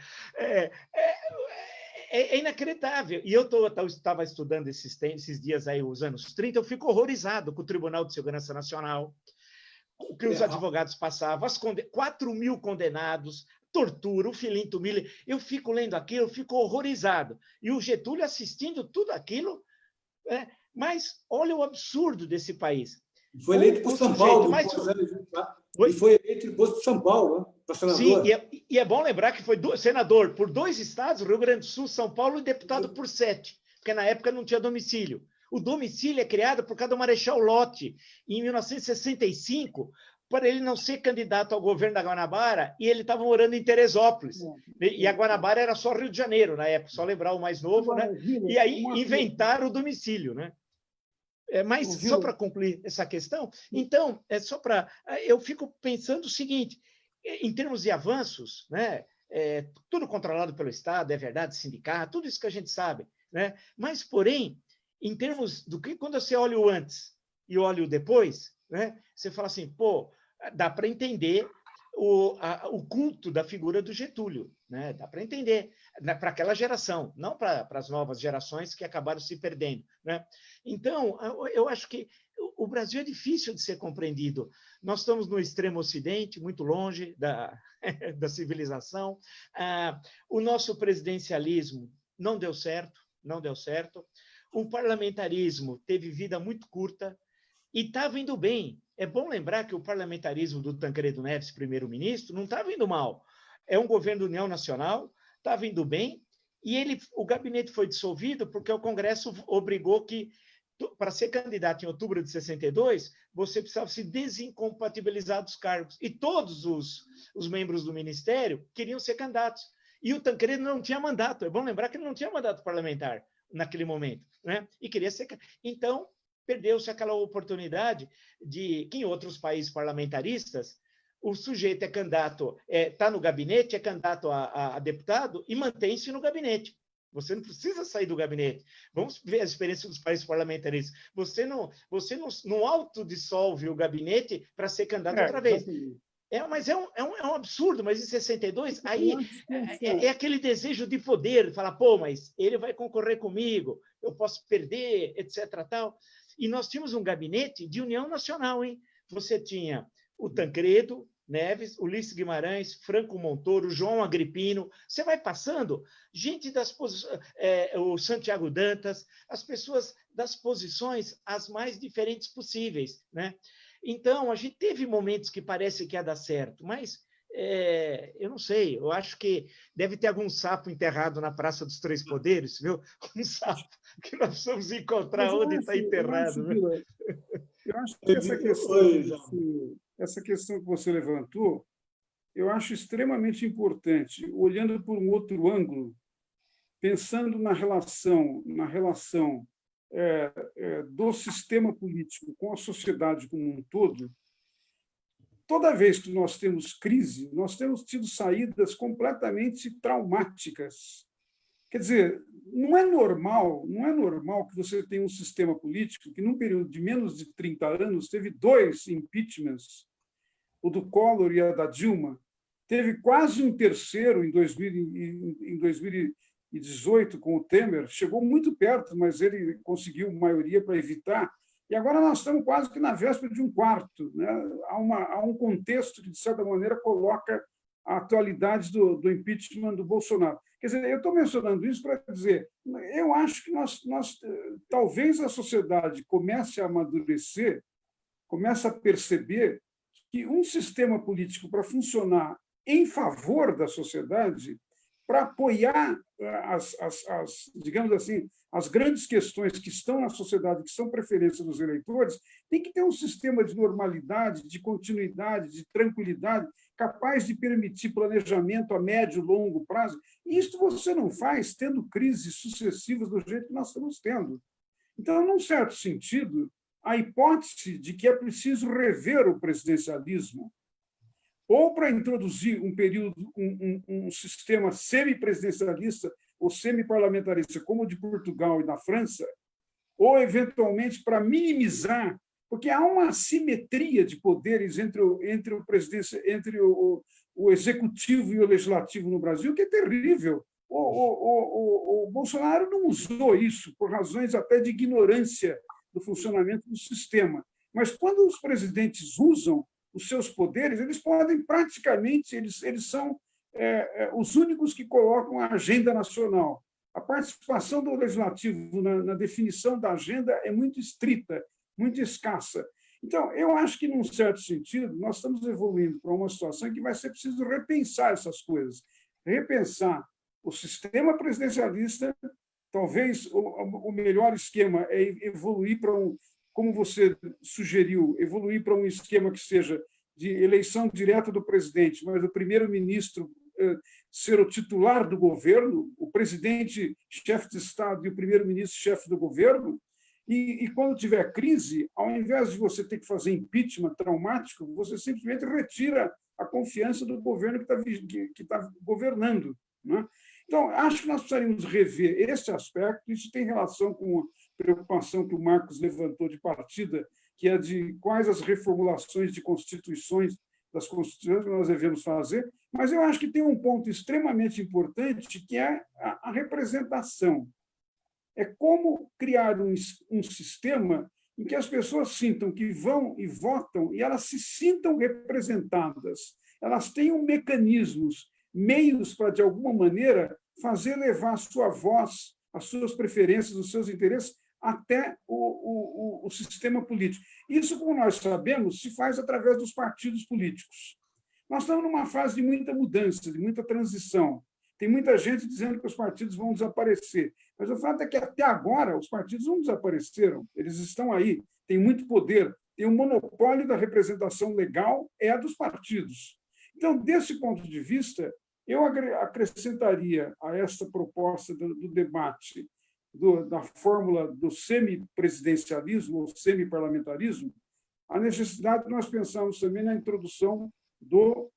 é inacreditável. E eu estava estudando esses dias aí, os anos 30, eu fico horrorizado com o Tribunal de Segurança Nacional, o que os advogados passavam, 4.000 condenados, tortura, o Filinto Miller. Eu fico lendo aquilo, eu fico horrorizado. E o Getúlio assistindo tudo aquilo. Mas olha o absurdo desse país. Foi eleito por São Paulo. E foi eleito depois por São Paulo, para senador. Sim, e é bom lembrar que foi senador por 2 estados, Rio Grande do Sul, São Paulo, e deputado por 7, porque na época não tinha domicílio. O domicílio é criado por causa do Marechal Lott, em 1965, para ele não ser candidato ao governo da Guanabara, e ele estava morando em Teresópolis. E a Guanabara era só Rio de Janeiro, na época, só lembrar o mais novo, né? E aí inventaram o domicílio, né? Mas só para concluir essa questão, então, eu fico pensando o seguinte, em termos de avanços, né? Tudo controlado pelo Estado, é verdade, sindicato, tudo isso que a gente sabe, né? Mas, porém, em termos do que, quando você olha o antes e olha o depois, né? Você fala assim, dá para entender o culto da figura do Getúlio, né? Dá para entender, né? Para aquela geração, não para as novas gerações que acabaram se perdendo, né? Então, eu acho que o Brasil é difícil de ser compreendido. Nós estamos no extremo ocidente, muito longe da civilização. O nosso presidencialismo não deu certo, não deu certo. O parlamentarismo teve vida muito curta e estava indo bem. É bom lembrar que o parlamentarismo do Tancredo Neves, primeiro-ministro, não estava indo mal. É um governo da União Nacional, estava indo bem, e o gabinete foi dissolvido porque o Congresso obrigou que, para ser candidato em outubro de 62, você precisava se desincompatibilizar dos cargos. E todos os membros do ministério queriam ser candidatos. E o Tancredo não tinha mandato. É bom lembrar que ele não tinha mandato parlamentar naquele momento, né? E queria ser. Então, perdeu-se aquela oportunidade de que em outros países parlamentaristas o sujeito é candidato, está no gabinete, é candidato a deputado e mantém-se no gabinete. Você não precisa sair do gabinete. Vamos ver a experiência dos países parlamentaristas. Você não autodissolve o gabinete para ser candidato outra vez. Mas é um absurdo, mas em 62, aí é aquele desejo de poder, falar, pô, mas ele vai concorrer comigo, eu posso perder, etc. Tal. E nós tínhamos um gabinete de união nacional, hein? Você tinha o Tancredo Neves, Ulisses Guimarães, Franco Montoro, João Agripino, você vai passando, gente das posições, o Santiago Dantas, as pessoas das posições as mais diferentes possíveis, né? Então, a gente teve momentos que parece que ia dar certo, mas eu não sei, eu acho que deve ter algum sapo enterrado na Praça dos Três Poderes, viu? Um sapo que nós precisamos encontrar onde está enterrado. Eu acho que essa questão que você levantou, eu acho extremamente importante, olhando por um outro ângulo, pensando na relação do sistema político com a sociedade como um todo. Toda vez que nós temos crise, nós temos tido saídas completamente traumáticas. Quer dizer, não é normal que você tenha um sistema político que, num período de menos de 30 anos, teve 2 impeachments, o do Collor e a da Dilma, teve quase um terceiro em 2018 com o Temer, chegou muito perto, mas ele conseguiu maioria para evitar, e agora nós estamos quase que na véspera de um quarto, né? Há um contexto que, de certa maneira, coloca a atualidade do impeachment do Bolsonaro. Quer dizer, eu estou mencionando isso para dizer, eu acho que talvez a sociedade comece a amadurecer, comece a perceber que um sistema político, para funcionar em favor da sociedade, para apoiar digamos assim, as grandes questões que estão na sociedade, que são preferência dos eleitores, tem que ter um sistema de normalidade, de continuidade, de tranquilidade, capaz de permitir planejamento a médio e longo prazo. E isso você não faz tendo crises sucessivas do jeito que nós estamos tendo. Então, num certo sentido, a hipótese de que é preciso rever o presidencialismo, ou para introduzir um sistema semipresidencialista ou semiparlamentarista, como o de Portugal e da França, ou, eventualmente, para minimizar, porque há uma assimetria de poderes entre o executivo e o legislativo no Brasil, que é terrível. O Bolsonaro não usou isso por razões até de ignorância do funcionamento do sistema. Mas, quando os presidentes usam os seus poderes, eles podem praticamente, eles são os únicos que colocam a agenda nacional. A participação do legislativo na definição da agenda é muito estrita, muito escassa. Então, eu acho que, num certo sentido, nós estamos evoluindo para uma situação em que vai ser preciso repensar essas coisas, repensar o sistema presidencialista. Talvez o melhor esquema é evoluir para como você sugeriu, evoluir para um esquema que seja de eleição direta do presidente, mas o primeiro-ministro ser o titular do governo, o presidente chefe de Estado e o primeiro-ministro chefe do governo, e quando tiver crise, ao invés de você ter que fazer impeachment traumático, você simplesmente retira a confiança do governo que está governando, né? Então, acho que nós precisaríamos rever esse aspecto. Isso tem relação com a preocupação que o Marcos levantou de partida, que é de quais as reformulações de constituições, das constituições que nós devemos fazer, mas eu acho que tem um ponto extremamente importante, que é a representação. É como criar um sistema em que as pessoas sintam que vão e votam e elas se sintam representadas, elas tenham mecanismos, meios para, de alguma maneira, fazer levar a sua voz, as suas preferências, os seus interesses até o sistema político. Isso, como nós sabemos, se faz através dos partidos políticos. Nós estamos numa fase de muita mudança, de muita transição. Tem muita gente dizendo que os partidos vão desaparecer, mas o fato é que, até agora, os partidos não desapareceram, eles estão aí, têm muito poder, tem um monopólio da representação legal, é dos partidos. Então, desse ponto de vista, eu acrescentaria a esta proposta do debate da fórmula do semipresidencialismo ou semiparlamentarismo, a necessidade de nós pensarmos também na introdução do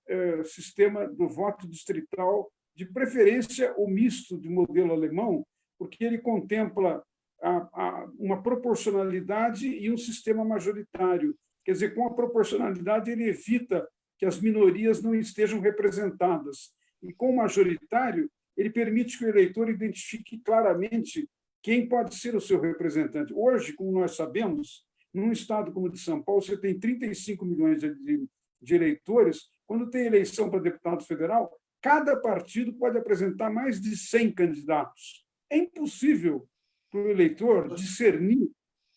sistema do voto distrital, de preferência o misto de modelo alemão, porque ele contempla uma proporcionalidade e um sistema majoritário. Quer dizer, com a proporcionalidade, ele evita que as minorias não estejam representadas. E com o majoritário, ele permite que o eleitor identifique claramente quem pode ser o seu representante. Hoje, como nós sabemos, num estado como o de São Paulo, você tem 35 milhões de eleitores. Quando tem eleição para deputado federal, cada partido pode apresentar mais de 100 candidatos. É impossível para o eleitor discernir,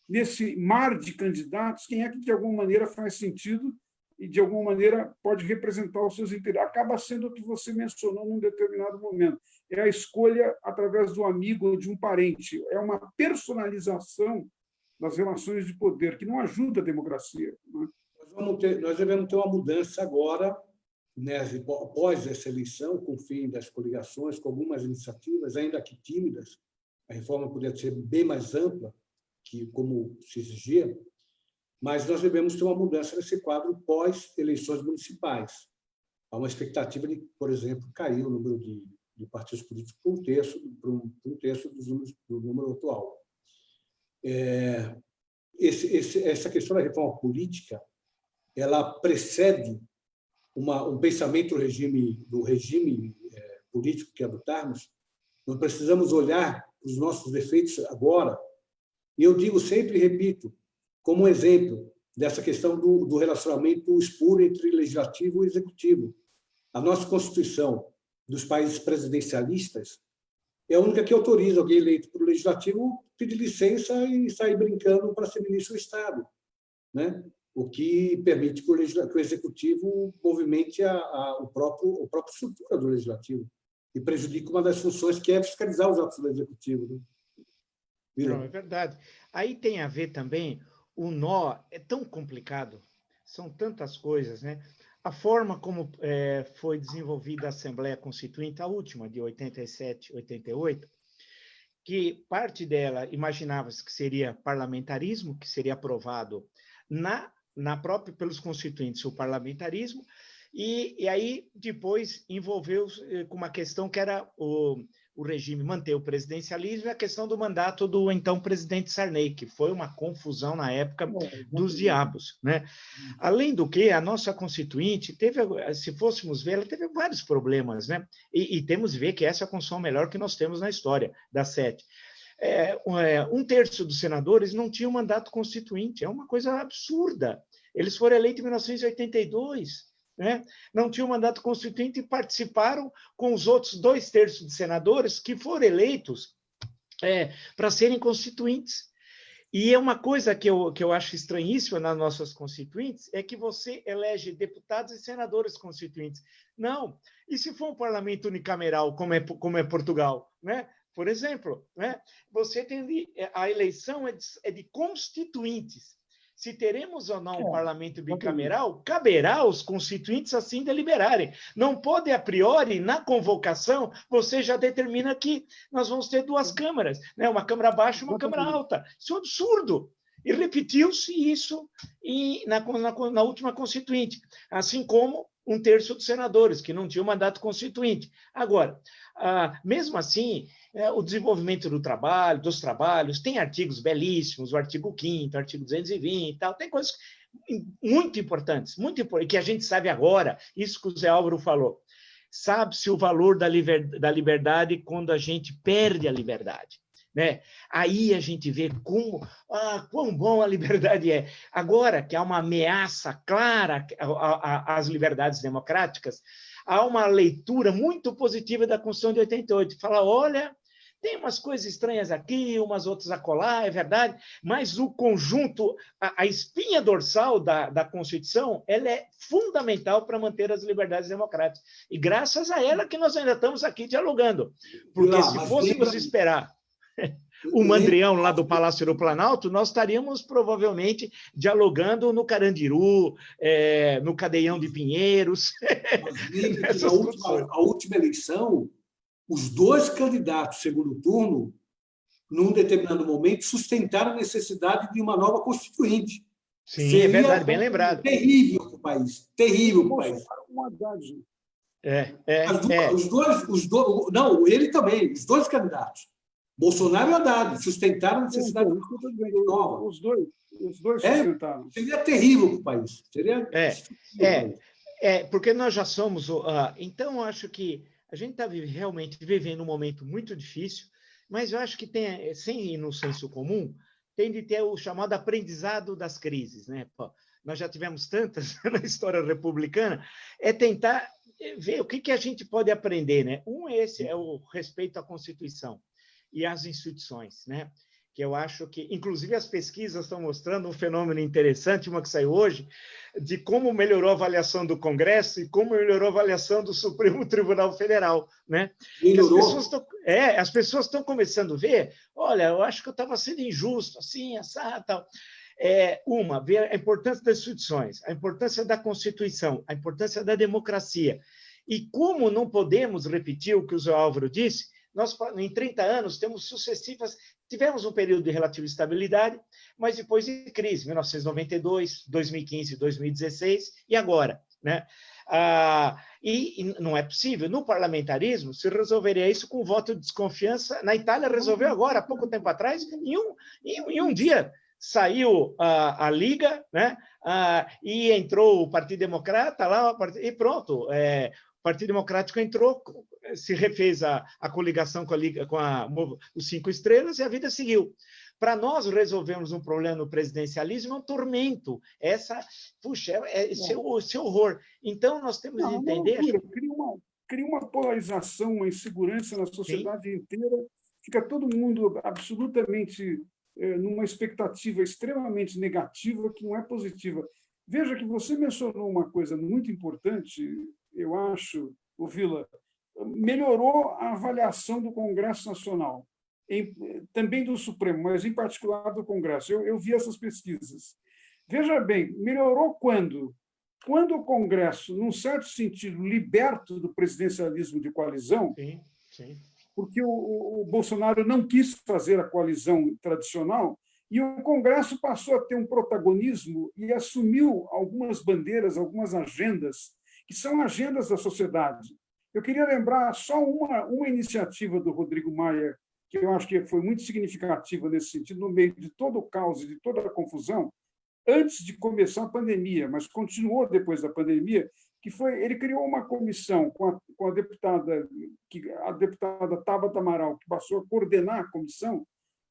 nesse mar de candidatos, quem é que, de alguma maneira, faz sentido e, de alguma maneira, pode representar os seus interesses. Acaba sendo o que você mencionou num determinado momento. É a escolha através do amigo ou de um parente. É uma personalização das relações de poder, que não ajuda a democracia. Né? Nós devemos ter uma mudança agora, né, após essa eleição, com o fim das coligações, com algumas iniciativas, ainda que tímidas. A reforma poderia ser bem mais ampla, que como se exigia, mas nós devemos ter uma mudança nesse quadro pós-eleições municipais. Há uma expectativa de, por exemplo, cair o número de partidos políticos para um terço do número atual. Essa questão da reforma política, ela precede um pensamento do regime político que adotarmos. Nós precisamos olhar os nossos defeitos agora. E eu digo sempre e repito, como um exemplo dessa questão do relacionamento espúrio entre legislativo e executivo. A nossa Constituição dos países presidencialistas é a única que autoriza alguém eleito para o legislativo pedir licença e sair brincando para ser ministro do Estado, né? O que permite que o executivo movimente a própria estrutura do legislativo e prejudica uma das funções que é fiscalizar os atos do executivo. Né? Não, é verdade. Aí tem a ver também, o nó é tão complicado, são tantas coisas, né? A forma como foi desenvolvida a Assembleia Constituinte, a última, de 87, 88, que parte dela imaginava-se que seria parlamentarismo, que seria aprovado pelos constituintes o parlamentarismo, e aí depois envolveu com uma questão que era o regime manter o presidencialismo e a questão do mandato do então presidente Sarney, que foi uma confusão na época dos diabos, né? Além do que, a nossa Constituinte teve, se fôssemos ver, ela teve vários problemas, né? E temos de ver que essa é a Constituição melhor que nós temos na história, das 7. Um terço dos senadores não tinha um mandato constituinte, é uma coisa absurda. Eles foram eleitos em 1982, né? Não tinham mandato constituinte e participaram com os outros 2/3 de senadores que foram eleitos para serem constituintes. E é uma coisa que eu acho estranhíssima nas nossas constituintes, é que você elege deputados e senadores constituintes. Não. E se for um parlamento unicameral, como é Portugal, né? Por exemplo, né? Você tem a eleição é de constituintes. Se teremos ou não um parlamento bicameral, caberá aos constituintes assim deliberarem. Não pode, a priori, na convocação, você já determina que nós vamos ter 2 câmaras, né? Uma câmara baixa e uma câmara alta. Isso é um absurdo. E repetiu-se isso na última Constituinte, assim como 1/3 dos senadores, que não tinham mandato constituinte. Agora, mesmo assim, o desenvolvimento dos trabalhos, tem artigos belíssimos, o artigo 5º, o artigo 220 e tal, tem coisas muito importantes, que a gente sabe agora, isso que o Zé Álvaro falou. Sabe-se o valor da liberdade quando a gente perde a liberdade. Né? Aí a gente vê quão bom a liberdade é. Agora que há uma ameaça clara às liberdades democráticas, há uma leitura muito positiva da Constituição de 88. Fala, olha, tem umas coisas estranhas aqui, umas outras acolá, é verdade, mas o conjunto, a espinha dorsal da Constituição, ela é fundamental para manter as liberdades democráticas. E graças a ela que nós ainda estamos aqui dialogando. Porque se fôssemos esperar o Mandrião lá do Palácio do Planalto, nós estaríamos provavelmente dialogando no Carandiru, no Cadeião de Pinheiros. Mas a última eleição, os dois candidatos segundo turno, num determinado momento, sustentaram a necessidade de uma nova constituinte. Sim, seria, é verdade, bem lembrado. Terrível para o país, terrível para o país. Não, ele também, os dois candidatos, Bolsonaro e Haddad, sustentaram a necessidade nova. Os dois sustentaram. Seria terrível para o país. Seria porque nós já somos... então, eu acho que a gente está realmente vivendo um momento muito difícil, mas eu acho que tem, sem ir no senso comum, tem de ter o chamado aprendizado das crises, né? Pô, nós já tivemos tantas na história republicana, é tentar ver o que a gente pode aprender, né? Esse é o respeito à Constituição e às instituições, né? Que eu acho que, inclusive, as pesquisas estão mostrando um fenômeno interessante, uma que saiu hoje, de como melhorou a avaliação do Congresso e como melhorou a avaliação do Supremo Tribunal Federal, né? As pessoas estão começando a ver, olha, eu acho que eu estava sendo injusto, assim, assado, tal. Ver a importância das instituições, a importância da Constituição, a importância da democracia. E como não podemos repetir o que o Zé Álvaro disse, nós, em 30 anos, tivemos um período de relativa estabilidade, mas depois de crise, 1992, 2015, 2016 e agora, né? E não é possível. No parlamentarismo, se resolveria isso com voto de desconfiança. Na Itália resolveu agora, há pouco tempo atrás, em um dia saiu a Liga, né? E entrou o Partido Democrata lá, e pronto. O Partido Democrático entrou, se refez a coligação com os 5 estrelas e a vida seguiu. Para nós resolvermos um problema no presidencialismo é um tormento. Esse horror. Então, nós temos de entender... Cria uma polarização, uma insegurança na sociedade inteira. Fica todo mundo absolutamente numa expectativa extremamente negativa, que não é positiva. Veja que você mencionou uma coisa muito importante, eu acho, o Vila, melhorou a avaliação do Congresso Nacional, também do Supremo, mas em particular do Congresso. Eu vi essas pesquisas. Veja bem, melhorou quando? Quando o Congresso, num certo sentido, liberto do presidencialismo de coalizão, sim. Porque o Bolsonaro não quis fazer a coalizão tradicional, e o Congresso passou a ter um protagonismo e assumiu algumas bandeiras, algumas agendas, que são agendas da sociedade. Eu queria lembrar só uma iniciativa do Rodrigo Maia, que eu acho que foi muito significativa nesse sentido, no meio de todo o caos e de toda a confusão, antes de começar a pandemia, mas continuou depois da pandemia, que foi, ele criou uma comissão com a deputada Tabata Amaral, que passou a coordenar a comissão,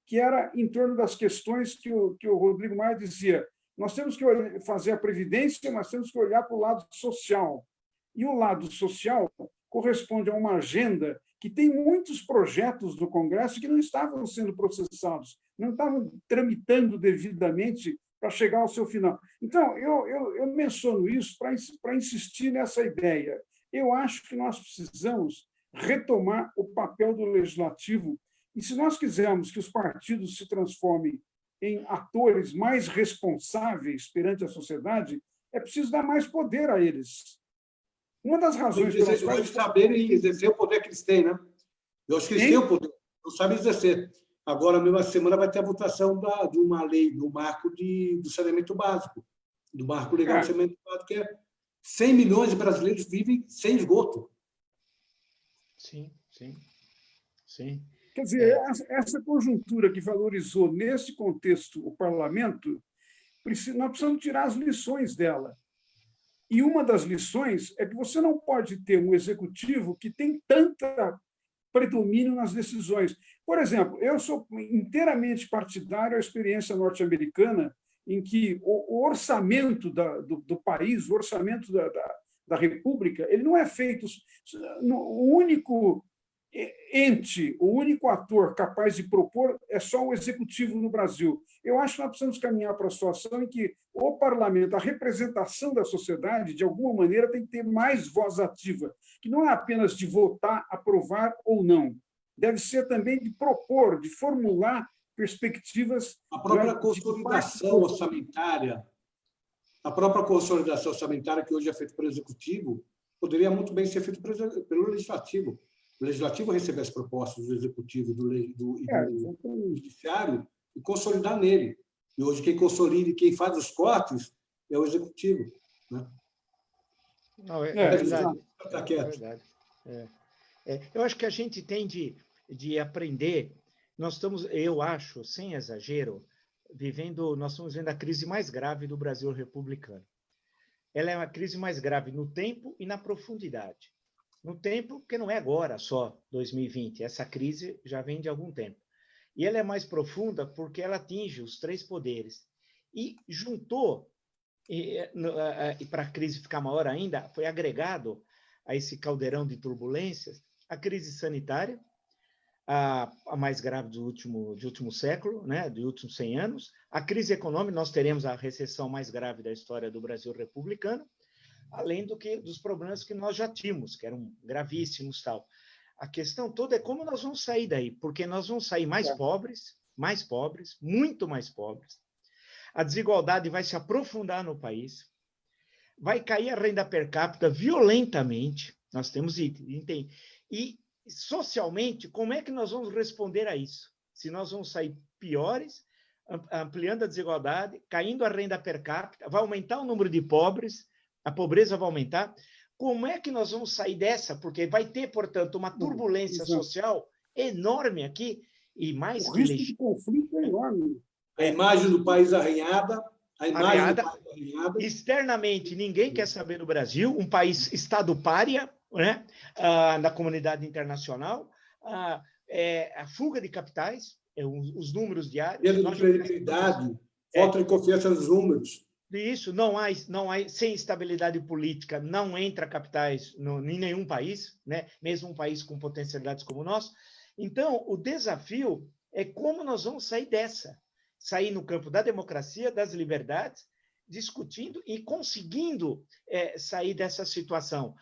que era em torno das questões que o Rodrigo Maia dizia: nós temos que fazer a previdência, mas temos que olhar para o lado social. E o lado social corresponde a uma agenda que tem muitos projetos do Congresso que não estavam sendo processados, não estavam tramitando devidamente para chegar ao seu final. Então, eu menciono isso para insistir nessa ideia. Eu acho que nós precisamos retomar o papel do legislativo, e se nós quisermos que os partidos se transformem em atores mais responsáveis perante a sociedade, é preciso dar mais poder a eles. Uma das razões pelas quais... saberem exercer o poder que eles têm, né? Eu acho que eles têm o poder, não sabem exercer. Agora, na mesma semana, vai ter a votação de uma lei, do marco do saneamento básico, do marco legal do saneamento básico, que é 100 milhões de brasileiros vivem sem esgoto. Sim. Quer dizer, essa conjuntura que valorizou, nesse contexto, o parlamento, nós precisamos tirar as lições dela. E uma das lições é que você não pode ter um executivo que tem tanta predomínio nas decisões. Por exemplo, eu sou inteiramente partidário à experiência norte-americana, em que o orçamento do país, o orçamento da República, ele não é feito... O único ente, o único ator capaz de propor é só o executivo no Brasil. Eu acho que nós precisamos caminhar para a situação em que o parlamento, a representação da sociedade, de alguma maneira, tem que ter mais voz ativa, que não é apenas de votar, aprovar ou não. Deve ser também de propor, de formular perspectivas... A própria consolidação orçamentária, que hoje é feita pelo Executivo, poderia muito bem ser feita pelo Legislativo. O Legislativo receber as propostas do Executivo e do Judiciário e consolidar nele. E hoje quem consolida e quem faz os cortes é o Executivo. Né? Não, é verdade. É verdade. Eu acho que a gente tem de aprender. Nós estamos, eu acho, sem exagero, nós estamos vivendo a crise mais grave do Brasil republicano. Ela é uma crise mais grave no tempo e na profundidade. No tempo, porque não é agora só 2020, essa crise já vem de algum tempo. E ela é mais profunda porque ela atinge os três poderes. E juntou, e para a crise ficar maior ainda, foi agregado a esse caldeirão de turbulências a crise sanitária, a mais grave do último século, né, dos últimos 100 anos, a crise econômica, nós teremos a recessão mais grave da história do Brasil republicano, além dos problemas que nós já tínhamos, que eram gravíssimos tal. A questão toda é como nós vamos sair daí, porque nós vamos sair mais pobres, muito mais pobres. A desigualdade vai se aprofundar no país, vai cair a renda per capita violentamente, nós temos e socialmente, como é que nós vamos responder a isso? Se nós vamos sair piores, ampliando a desigualdade, caindo a renda per capita, vai aumentar o número de pobres, a pobreza vai aumentar. Como é que nós vamos sair dessa? Porque vai ter, portanto, uma turbulência social enorme aqui, e mais o que... O risco de conflito é enorme. A imagem do país arranhada, Externamente, ninguém quer saber do Brasil, um país estado pária, né? Na comunidade internacional, a fuga de capitais, os números diários... Medo de credibilidade, falta de confiança nos números. Isso, não há, sem estabilidade política, não entra capitais em nenhum país, né? Mesmo um país com potencialidades como o nosso. Então, o desafio é como nós vamos sair dessa. Sair no campo da democracia, das liberdades, discutindo e conseguindo sair dessa situação.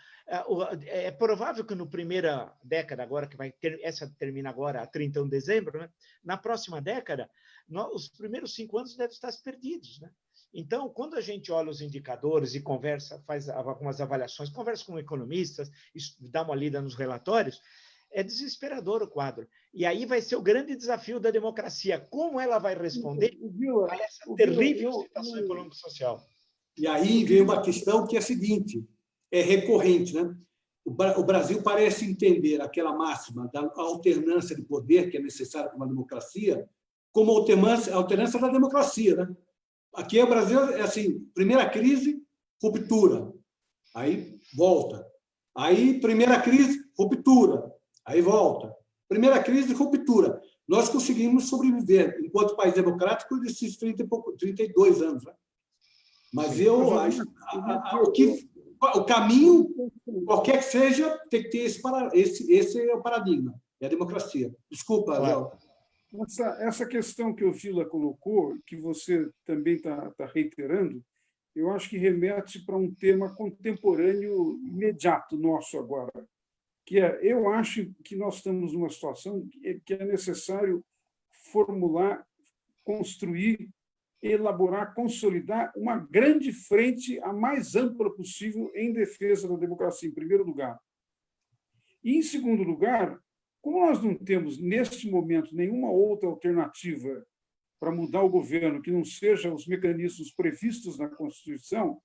É provável que na primeira década, agora que essa termina agora, a 31 de dezembro, né? Na próxima década, os primeiros 5 anos devem estar perdidos, né? Então, quando a gente olha os indicadores e conversa, faz algumas avaliações, conversa com economistas, dá uma lida nos relatórios, é desesperador o quadro. E aí vai ser o grande desafio da democracia. Como ela vai responder a essa terrível situação econômico-social? E aí vem uma questão que é a seguinte, é recorrente, né? O Brasil parece entender aquela máxima da alternância de poder que é necessária para uma democracia como alternância da democracia, né? Aqui no Brasil é assim, primeira crise, ruptura, aí volta. Aí, primeira crise, ruptura, aí volta. Primeira crise, ruptura. Nós conseguimos sobreviver, enquanto país democrático, desses 32 anos. Né? Mas eu acho o caminho, qualquer que seja, tem que ter esse é o paradigma, é a democracia. Desculpa, Léo. Essa questão que o Vila colocou, que você também está reiterando, eu acho que remete para um tema contemporâneo imediato nosso agora, que eu acho que nós estamos numa situação que é necessário formular, construir, elaborar, consolidar uma grande frente, a mais ampla possível, em defesa da democracia, em primeiro lugar. E, em segundo lugar, como nós não temos, neste momento, nenhuma outra alternativa para mudar o governo que não seja os mecanismos previstos na Constituição,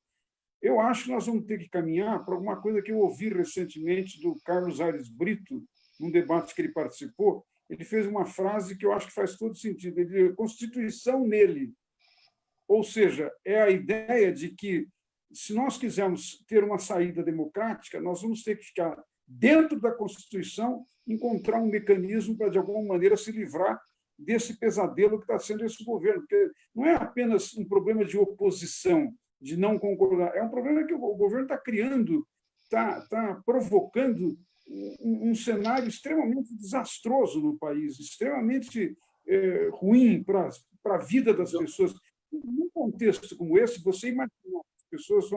eu acho que nós vamos ter que caminhar para alguma coisa que eu ouvi recentemente do Carlos Aires Brito, num debate que ele participou. Ele fez uma frase que eu acho que faz todo sentido. Ele disse, Constituição nele. Ou seja, é a ideia de que, se nós quisermos ter uma saída democrática, nós vamos ter que ficar dentro da Constituição, encontrar um mecanismo para, de alguma maneira, se livrar desse pesadelo que está sendo esse governo. Porque não é apenas um problema de oposição, de não concordar, é um problema que o governo está criando tá provocando um cenário extremamente desastroso no país, extremamente ruim para a vida das pessoas. Num contexto como esse, você imagina que as pessoas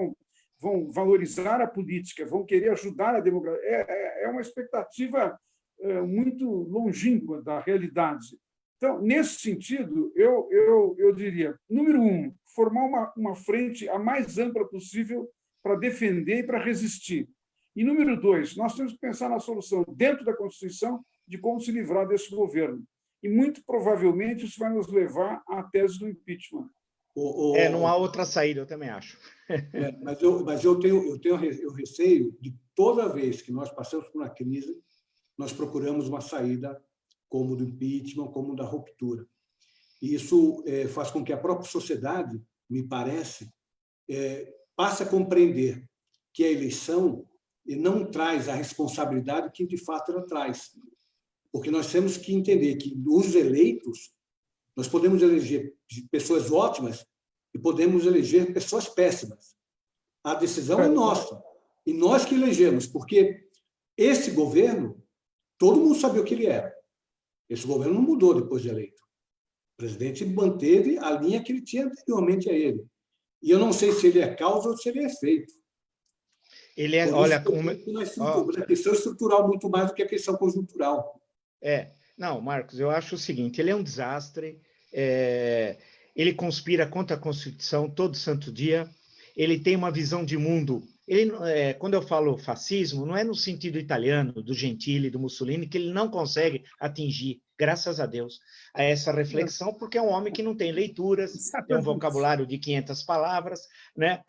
vão valorizar a política, vão querer ajudar a democracia. É uma expectativa muito longínqua da realidade. Então, nesse sentido, eu diria, número um, formar uma frente a mais ampla possível para defender e para resistir. E, número dois, nós temos que pensar na solução dentro da Constituição de como se livrar desse governo. E, muito provavelmente, isso vai nos levar à tese do impeachment. Não há outra saída, eu também acho. Mas eu tenho receio de toda vez que nós passamos por uma crise, nós procuramos uma saída como do impeachment, como da ruptura. E isso faz com que a própria sociedade, me parece, passe a compreender que a eleição não traz a responsabilidade que, de fato, ela traz. Porque nós temos que entender que os eleitos, nós podemos eleger pessoas ótimas e podemos eleger pessoas péssimas. A decisão é nossa. E nós que elegemos, porque esse governo, todo mundo sabia o que ele era. Esse governo não mudou depois de eleito. O presidente manteve a linha que ele tinha anteriormente a ele. E eu não sei se ele é causa ou se ele é efeito. Ele é, olha, a questão estrutural muito mais do que a questão conjuntural. Não, Marcos, eu acho o seguinte, ele é um desastre, ele conspira contra a Constituição todo santo dia, ele tem uma visão de mundo. Quando eu falo fascismo, não é no sentido italiano, do Gentili, do Mussolini, que ele não consegue atingir, graças a Deus, a essa reflexão, porque é um homem que não tem leituras, tem um vocabulário de 500 palavras, né?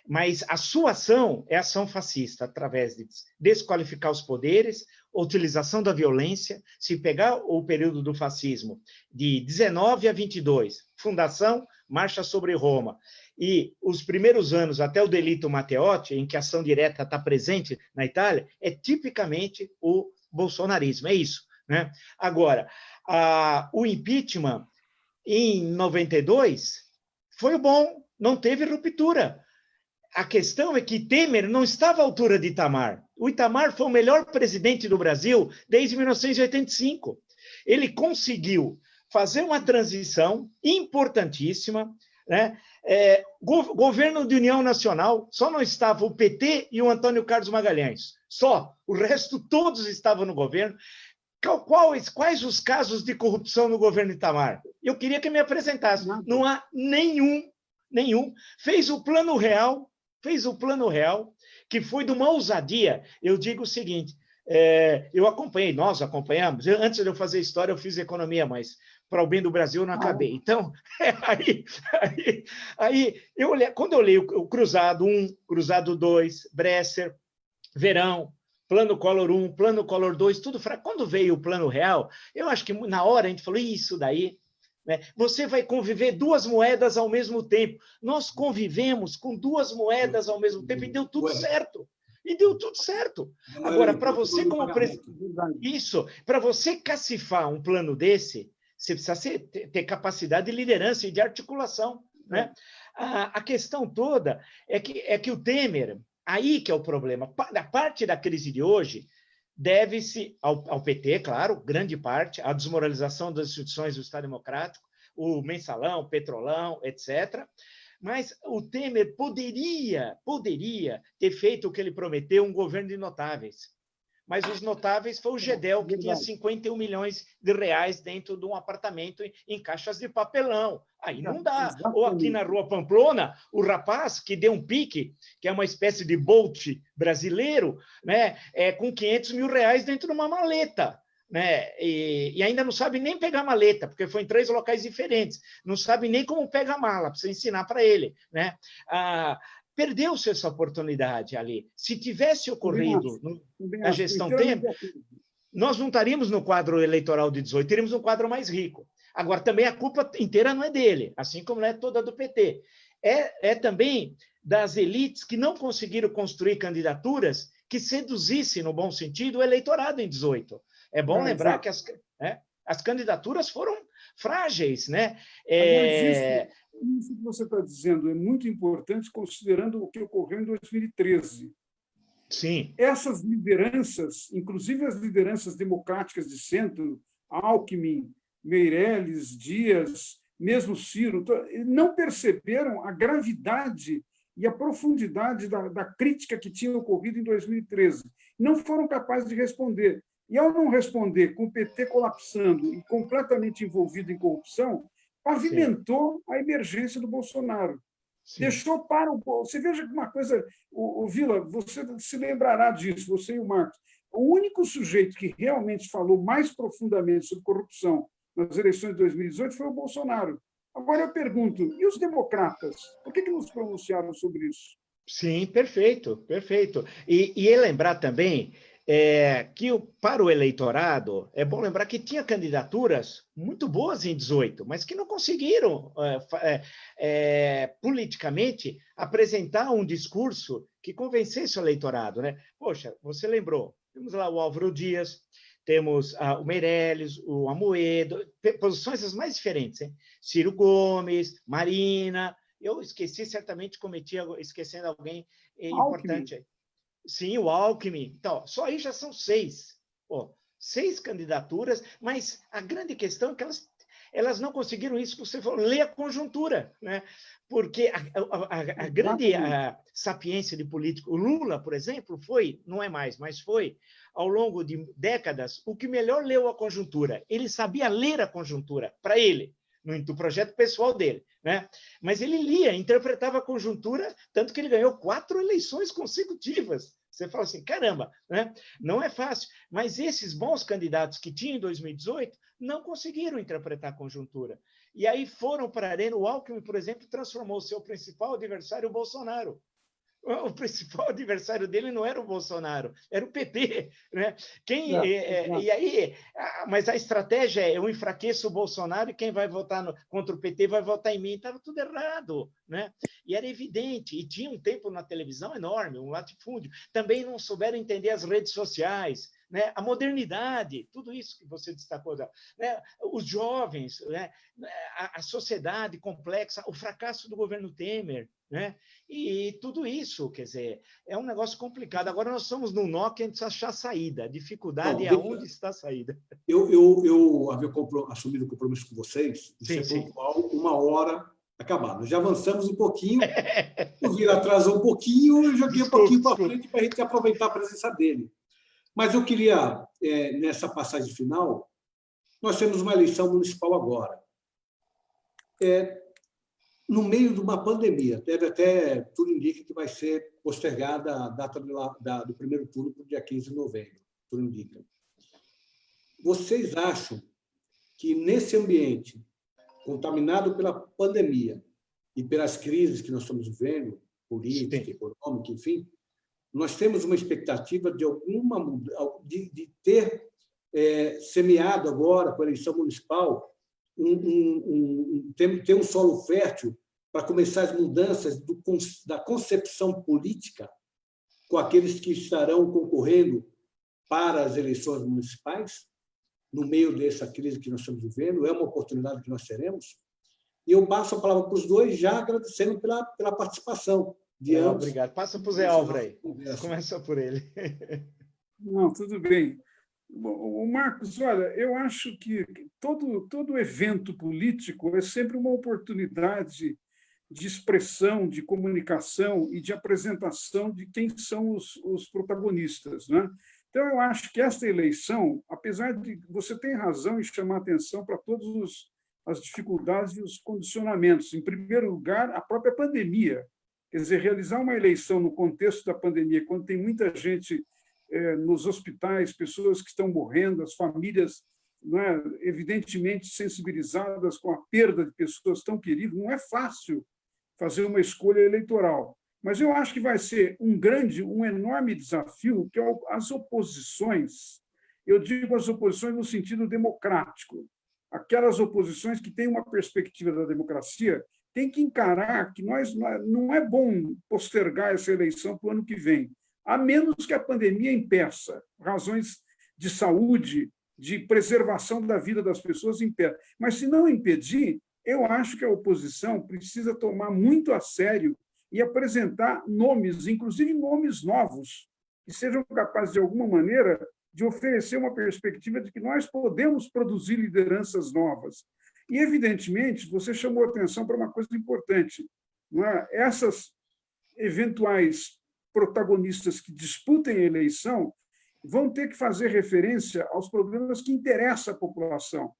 Mas a sua ação é ação fascista, através de desqualificar os poderes, utilização da violência. Se pegar o período do fascismo, de 19 a 22, fundação, marcha sobre Roma, e os primeiros anos, até o delito Matteotti, em que a ação direta está presente na Itália, é tipicamente o bolsonarismo, é isso, né? Agora, o impeachment, em 92, foi bom, não teve ruptura. A questão é que Temer não estava à altura de Itamar. O Itamar foi o melhor presidente do Brasil desde 1985. Ele conseguiu fazer uma transição importantíssima, né? Governo de União Nacional, só não estava o PT e o Antônio Carlos Magalhães. Só. O resto, todos estavam no governo. Quais os casos de corrupção no governo Itamar? Eu queria que me apresentasse. Não há nenhum. Fez o Plano Real, que foi de uma ousadia. Eu digo o seguinte, nós acompanhamos. Antes de eu fazer história, eu fiz economia, mas para o bem do Brasil eu não acabei. Então, quando eu leio o Cruzado 1, Cruzado 2, Bresser, Verão, Plano Collor 1, Plano Collor 2, tudo fraco. Quando veio o Plano Real, eu acho que na hora a gente falou, isso daí, né? Você vai conviver duas moedas ao mesmo tempo. Nós convivemos com duas moedas ao mesmo tempo e deu tudo certo. Agora, para você como para você cacifar um plano desse, você precisa ter capacidade de liderança e de articulação, né? A questão toda é que o Temer, aí que é o problema. A parte da crise de hoje deve-se ao PT, claro, grande parte, à desmoralização das instituições do Estado Democrático, o mensalão, o petrolão, etc. Mas o Temer poderia ter feito o que ele prometeu, um governo de notáveis. Mas os notáveis foi o Gedel, que tinha 51 milhões de reais dentro de um apartamento em caixas de papelão. Aí não dá. Ou aqui na Rua Pamplona, o rapaz que deu um pique, que é uma espécie de Bolt brasileiro, né, com 500 mil reais dentro de uma maleta. Né? E ainda não sabe nem pegar maleta, porque foi em 3 locais diferentes. Não sabe nem como pega a mala, precisa ensinar para ele. Né? Perdeu-se essa oportunidade ali. Se tivesse ocorrido na gestão Temer, nós não estaríamos no quadro eleitoral de 18, teríamos um quadro mais rico. Agora, também a culpa inteira não é dele, assim como não é toda do PT. É também das elites que não conseguiram construir candidaturas que seduzissem, no bom sentido, o eleitorado em 18. É bom lembrar que as candidaturas foram frágeis, né? Isso que você está dizendo é muito importante, considerando o que ocorreu em 2013. Sim, Essas lideranças, inclusive as lideranças democráticas de centro, Alckmin, Meirelles, Dias, mesmo Ciro, não perceberam a gravidade e a profundidade da crítica que tinha ocorrido em 2013. Não foram capazes de responder. E, ao não responder, com o PT colapsando e completamente envolvido em corrupção, sim, pavimentou a emergência do Bolsonaro. sim. Deixou para o. Você veja que uma coisa, o Vila, você se lembrará disso, você e o Marcos. O único sujeito que realmente falou mais profundamente sobre corrupção nas eleições de 2018 foi o Bolsonaro. Agora eu pergunto, e os democratas? Por que não se pronunciaram sobre isso? Sim, perfeito, perfeito. E lembrar também que para o eleitorado, é bom lembrar que tinha candidaturas muito boas em 18, mas que não conseguiram politicamente apresentar um discurso que convencesse o eleitorado, né? Poxa, você lembrou, temos lá o Álvaro Dias, temos o Meirelles, o Amoedo, posições as mais diferentes, hein? Ciro Gomes, Marina. Eu esqueci, certamente esquecendo alguém Alckmin. importante. Sim, o Alckmin. Então, só aí já são 6. Pô, 6 candidaturas, mas a grande questão é que elas não conseguiram isso que você falou, ler a conjuntura, né? Porque a grande sapiência de político, o Lula, por exemplo, foi, não é mais, mas foi, ao longo de décadas, o que melhor leu a conjuntura. Ele sabia ler a conjuntura, para ele, no projeto pessoal dele, né? Mas ele lia, interpretava a conjuntura, tanto que ele ganhou 4 eleições consecutivas. Você fala assim, caramba, né? Não é fácil. Mas esses bons candidatos que tinha em 2018 não conseguiram interpretar a conjuntura. E aí foram para a arena. O Alckmin, por exemplo, transformou o seu principal adversário, o Bolsonaro. O principal adversário dele não era o Bolsonaro, era o PT, né? E aí, mas a estratégia é eu enfraqueço o Bolsonaro e quem vai votar contra o PT vai votar em mim. Estava tudo errado, né? E era evidente, e tinha um tempo na televisão enorme, um latifúndio. Também não souberam entender as redes sociais, né? A modernidade, tudo isso que você destacou, né? Os jovens, né? A sociedade complexa, o fracasso do governo Temer, né? E tudo isso, quer dizer, é um negócio complicado. Agora nós estamos num nó que a gente precisa achar saída. A dificuldade é aonde está a saída. Eu havia assumido o compromisso com vocês de Sim, ser sim. pontual 1 hora acabado. Já avançamos um pouquinho, o Vila atrasou um pouquinho, eu joguei um pouquinho para frente para a gente aproveitar a presença dele. Mas eu queria, nessa passagem final, nós temos uma eleição municipal agora. No meio de uma pandemia, tudo indica que vai ser postergada a data do primeiro turno para o dia 15 de novembro, tudo indica. Vocês acham que, nesse ambiente contaminado pela pandemia e pelas crises que nós estamos vivendo, política, sim, econômica, enfim, nós temos uma expectativa de ter semeado agora, com a eleição municipal, ter um solo fértil para começar as mudanças da concepção política com aqueles que estarão concorrendo para as eleições municipais, no meio dessa crise que nós estamos vivendo, é uma oportunidade que nós teremos. E eu passo a palavra para os dois, já agradecendo pela participação de ambos. Obrigado. Passa para o Zé Álvaro aí. Começa por ele. Não, tudo bem. Bom, Marcos, olha, eu acho que todo evento político é sempre uma oportunidade de expressão, de comunicação e de apresentação de quem são os protagonistas, né? Então, eu acho que esta eleição, apesar de você ter razão em chamar atenção para todas as dificuldades e os condicionamentos. Em primeiro lugar, a própria pandemia. Quer dizer, realizar uma eleição no contexto da pandemia, quando tem muita gente nos hospitais, pessoas que estão morrendo, as famílias, não é, evidentemente sensibilizadas com a perda de pessoas tão queridas, não é fácil fazer uma escolha eleitoral. Mas eu acho que vai ser um enorme desafio, que as oposições, eu digo as oposições no sentido democrático, aquelas oposições que têm uma perspectiva da democracia, têm que encarar que não é bom postergar essa eleição para o ano que vem, a menos que a pandemia impeça, razões de saúde, de preservação da vida das pessoas impeçam. Mas, se não impedir, eu acho que a oposição precisa tomar muito a sério e apresentar nomes, inclusive nomes novos, que sejam capazes, de alguma maneira, de oferecer uma perspectiva de que nós podemos produzir lideranças novas. E, evidentemente, você chamou atenção para uma coisa importante. Não é? Essas eventuais protagonistas que disputem a eleição vão ter que fazer referência aos problemas que interessam à população.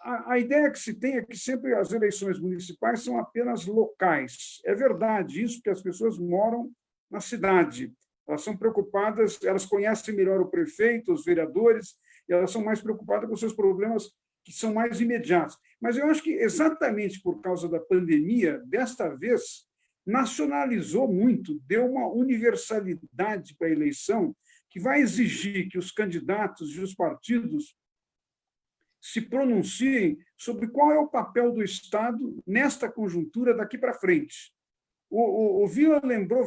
A ideia que se tem é que sempre as eleições municipais são apenas locais. É verdade isso, porque as pessoas moram na cidade. Elas são preocupadas, elas conhecem melhor o prefeito, os vereadores, e elas são mais preocupadas com seus problemas que são mais imediatos. Mas eu acho que, exatamente por causa da pandemia, desta vez, nacionalizou muito, deu uma universalidade para a eleição, que vai exigir que os candidatos e os partidos se pronunciem sobre qual é o papel do Estado nesta conjuntura daqui para frente. O Vila lembrou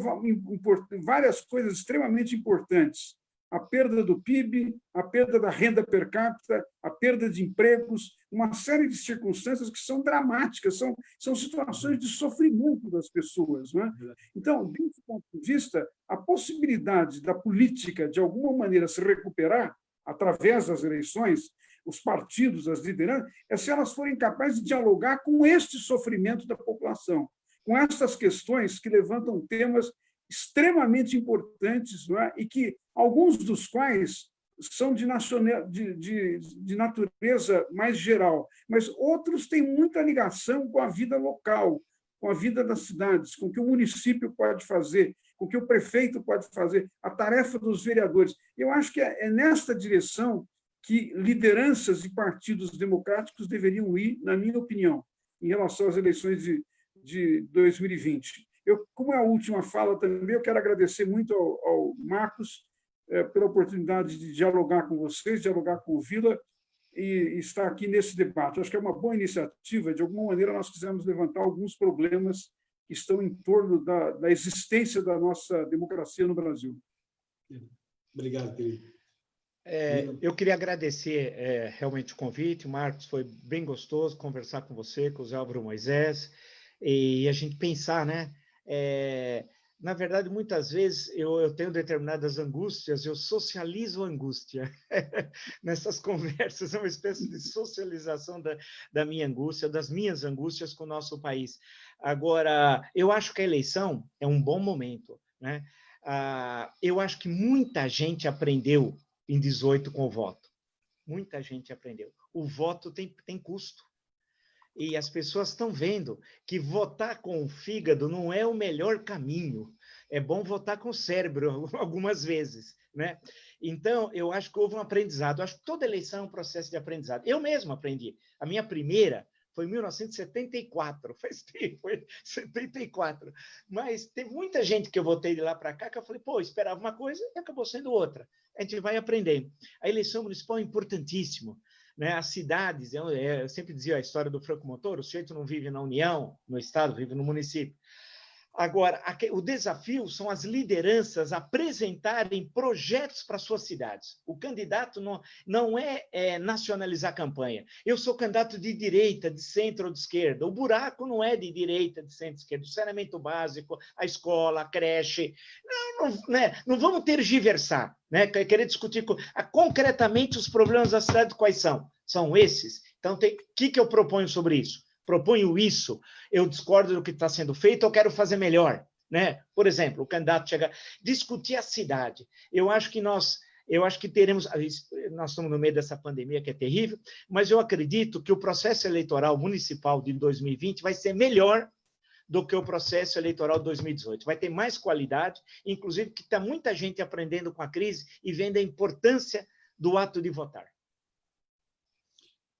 várias coisas extremamente importantes. A perda do PIB, a perda da renda per capita, a perda de empregos, uma série de circunstâncias que são dramáticas, são situações de sofrimento das pessoas. Não é? Então, desse ponto de vista, a possibilidade da política, de alguma maneira, se recuperar através das eleições, os partidos, as lideranças, é se elas forem capazes de dialogar com este sofrimento da população, com estas questões que levantam temas extremamente importantes, não é? E que alguns dos quais são de natureza mais geral, mas outros têm muita ligação com a vida local, com a vida das cidades, com o que o município pode fazer, com o que o prefeito pode fazer, a tarefa dos vereadores. Eu acho que é nesta direção que lideranças e partidos democráticos deveriam ir, na minha opinião, em relação às eleições de 2020. Como é a última fala também, eu quero agradecer muito ao Marcos pela oportunidade de dialogar com vocês, dialogar com o Vila e estar aqui nesse debate. Acho que é uma boa iniciativa. De alguma maneira, nós quisemos levantar alguns problemas que estão em torno da existência da nossa democracia no Brasil. Obrigado, querido. Eu queria agradecer realmente o convite, Marcos, foi bem gostoso conversar com você, com o Zé Álvaro Moisés, e a gente pensar, né? Na verdade, muitas vezes eu tenho determinadas angústias, eu socializo a angústia nessas conversas, é uma espécie de socialização da minha angústia, das minhas angústias com o nosso país. Agora, eu acho que a eleição é um bom momento, né? Eu acho que muita gente aprendeu em 18 com o voto. Muita gente aprendeu. O voto tem custo. E as pessoas estão vendo que votar com o fígado não é o melhor caminho. É bom votar com o cérebro, algumas vezes, né? Então, eu acho que houve um aprendizado. Eu acho que toda eleição é um processo de aprendizado. Eu mesmo aprendi. A minha primeira foi em 1974, faz tempo, foi 74. Mas teve muita gente que eu votei de lá para cá que eu falei, pô, esperava uma coisa e acabou sendo outra. A gente vai aprendendo. A eleição municipal é importantíssima. Né? As cidades, eu sempre dizia a história do Franco Montoro, o sujeito não vive na União, no Estado, vive no município. Agora, o desafio são as lideranças apresentarem projetos para suas cidades. O candidato não é nacionalizar a campanha. Eu sou candidato de direita, de centro ou de esquerda. O buraco não é de direita, de centro, de esquerda. O saneamento básico, a escola, a creche. Não vamos tergiversar, né? Querer discutir concretamente os problemas da cidade quais são. São esses. Então, o que eu proponho sobre isso? Proponho isso, eu discordo do que está sendo feito, eu quero fazer melhor, né? Por exemplo, o candidato chega, discutir a cidade. Eu acho que teremos, nós estamos no meio dessa pandemia que é terrível, mas eu acredito que o processo eleitoral municipal de 2020 vai ser melhor do que o processo eleitoral de 2018. Vai ter mais qualidade, inclusive que está muita gente aprendendo com a crise e vendo a importância do ato de votar.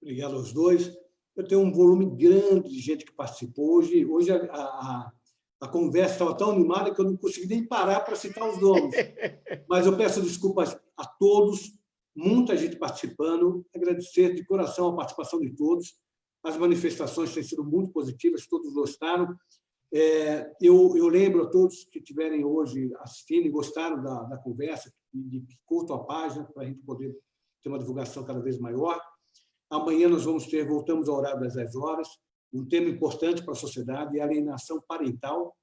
Obrigado aos dois. Eu tenho um volume grande de gente que participou. Hoje a conversa estava tão animada que eu não consegui nem parar para citar os nomes. Mas eu peço desculpas a todos, muita gente participando, agradecer de coração a participação de todos. As manifestações têm sido muito positivas, todos gostaram. Eu lembro a todos que estiverem hoje assistindo e gostaram da conversa, de curto a página, para a gente poder ter uma divulgação cada vez maior. Amanhã nós voltamos ao horário das 10 horas, um tema importante para a sociedade é a alienação parental,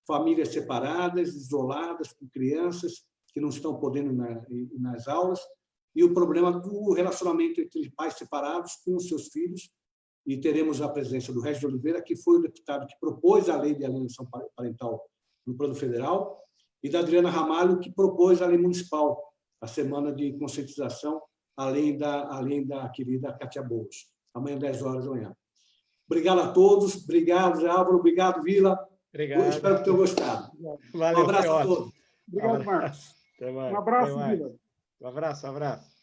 famílias separadas, isoladas, com crianças que não estão podendo ir nas aulas, e o problema do relacionamento entre pais separados com os seus filhos. E teremos a presença do Regis de Oliveira, que foi o deputado que propôs a lei de alienação parental no plano federal, e da Adriana Ramalho, que propôs a lei municipal, a semana de conscientização, além da querida Cátia Boulos, amanhã, 10 horas da manhã. Obrigado a todos, obrigado, Zé Álvaro, obrigado, Vila. Obrigado. Espero que tenham gostado. Valeu, um abraço a todos. Obrigado, Marcos. Até mais. Um abraço, Até mais. Vila. Um abraço.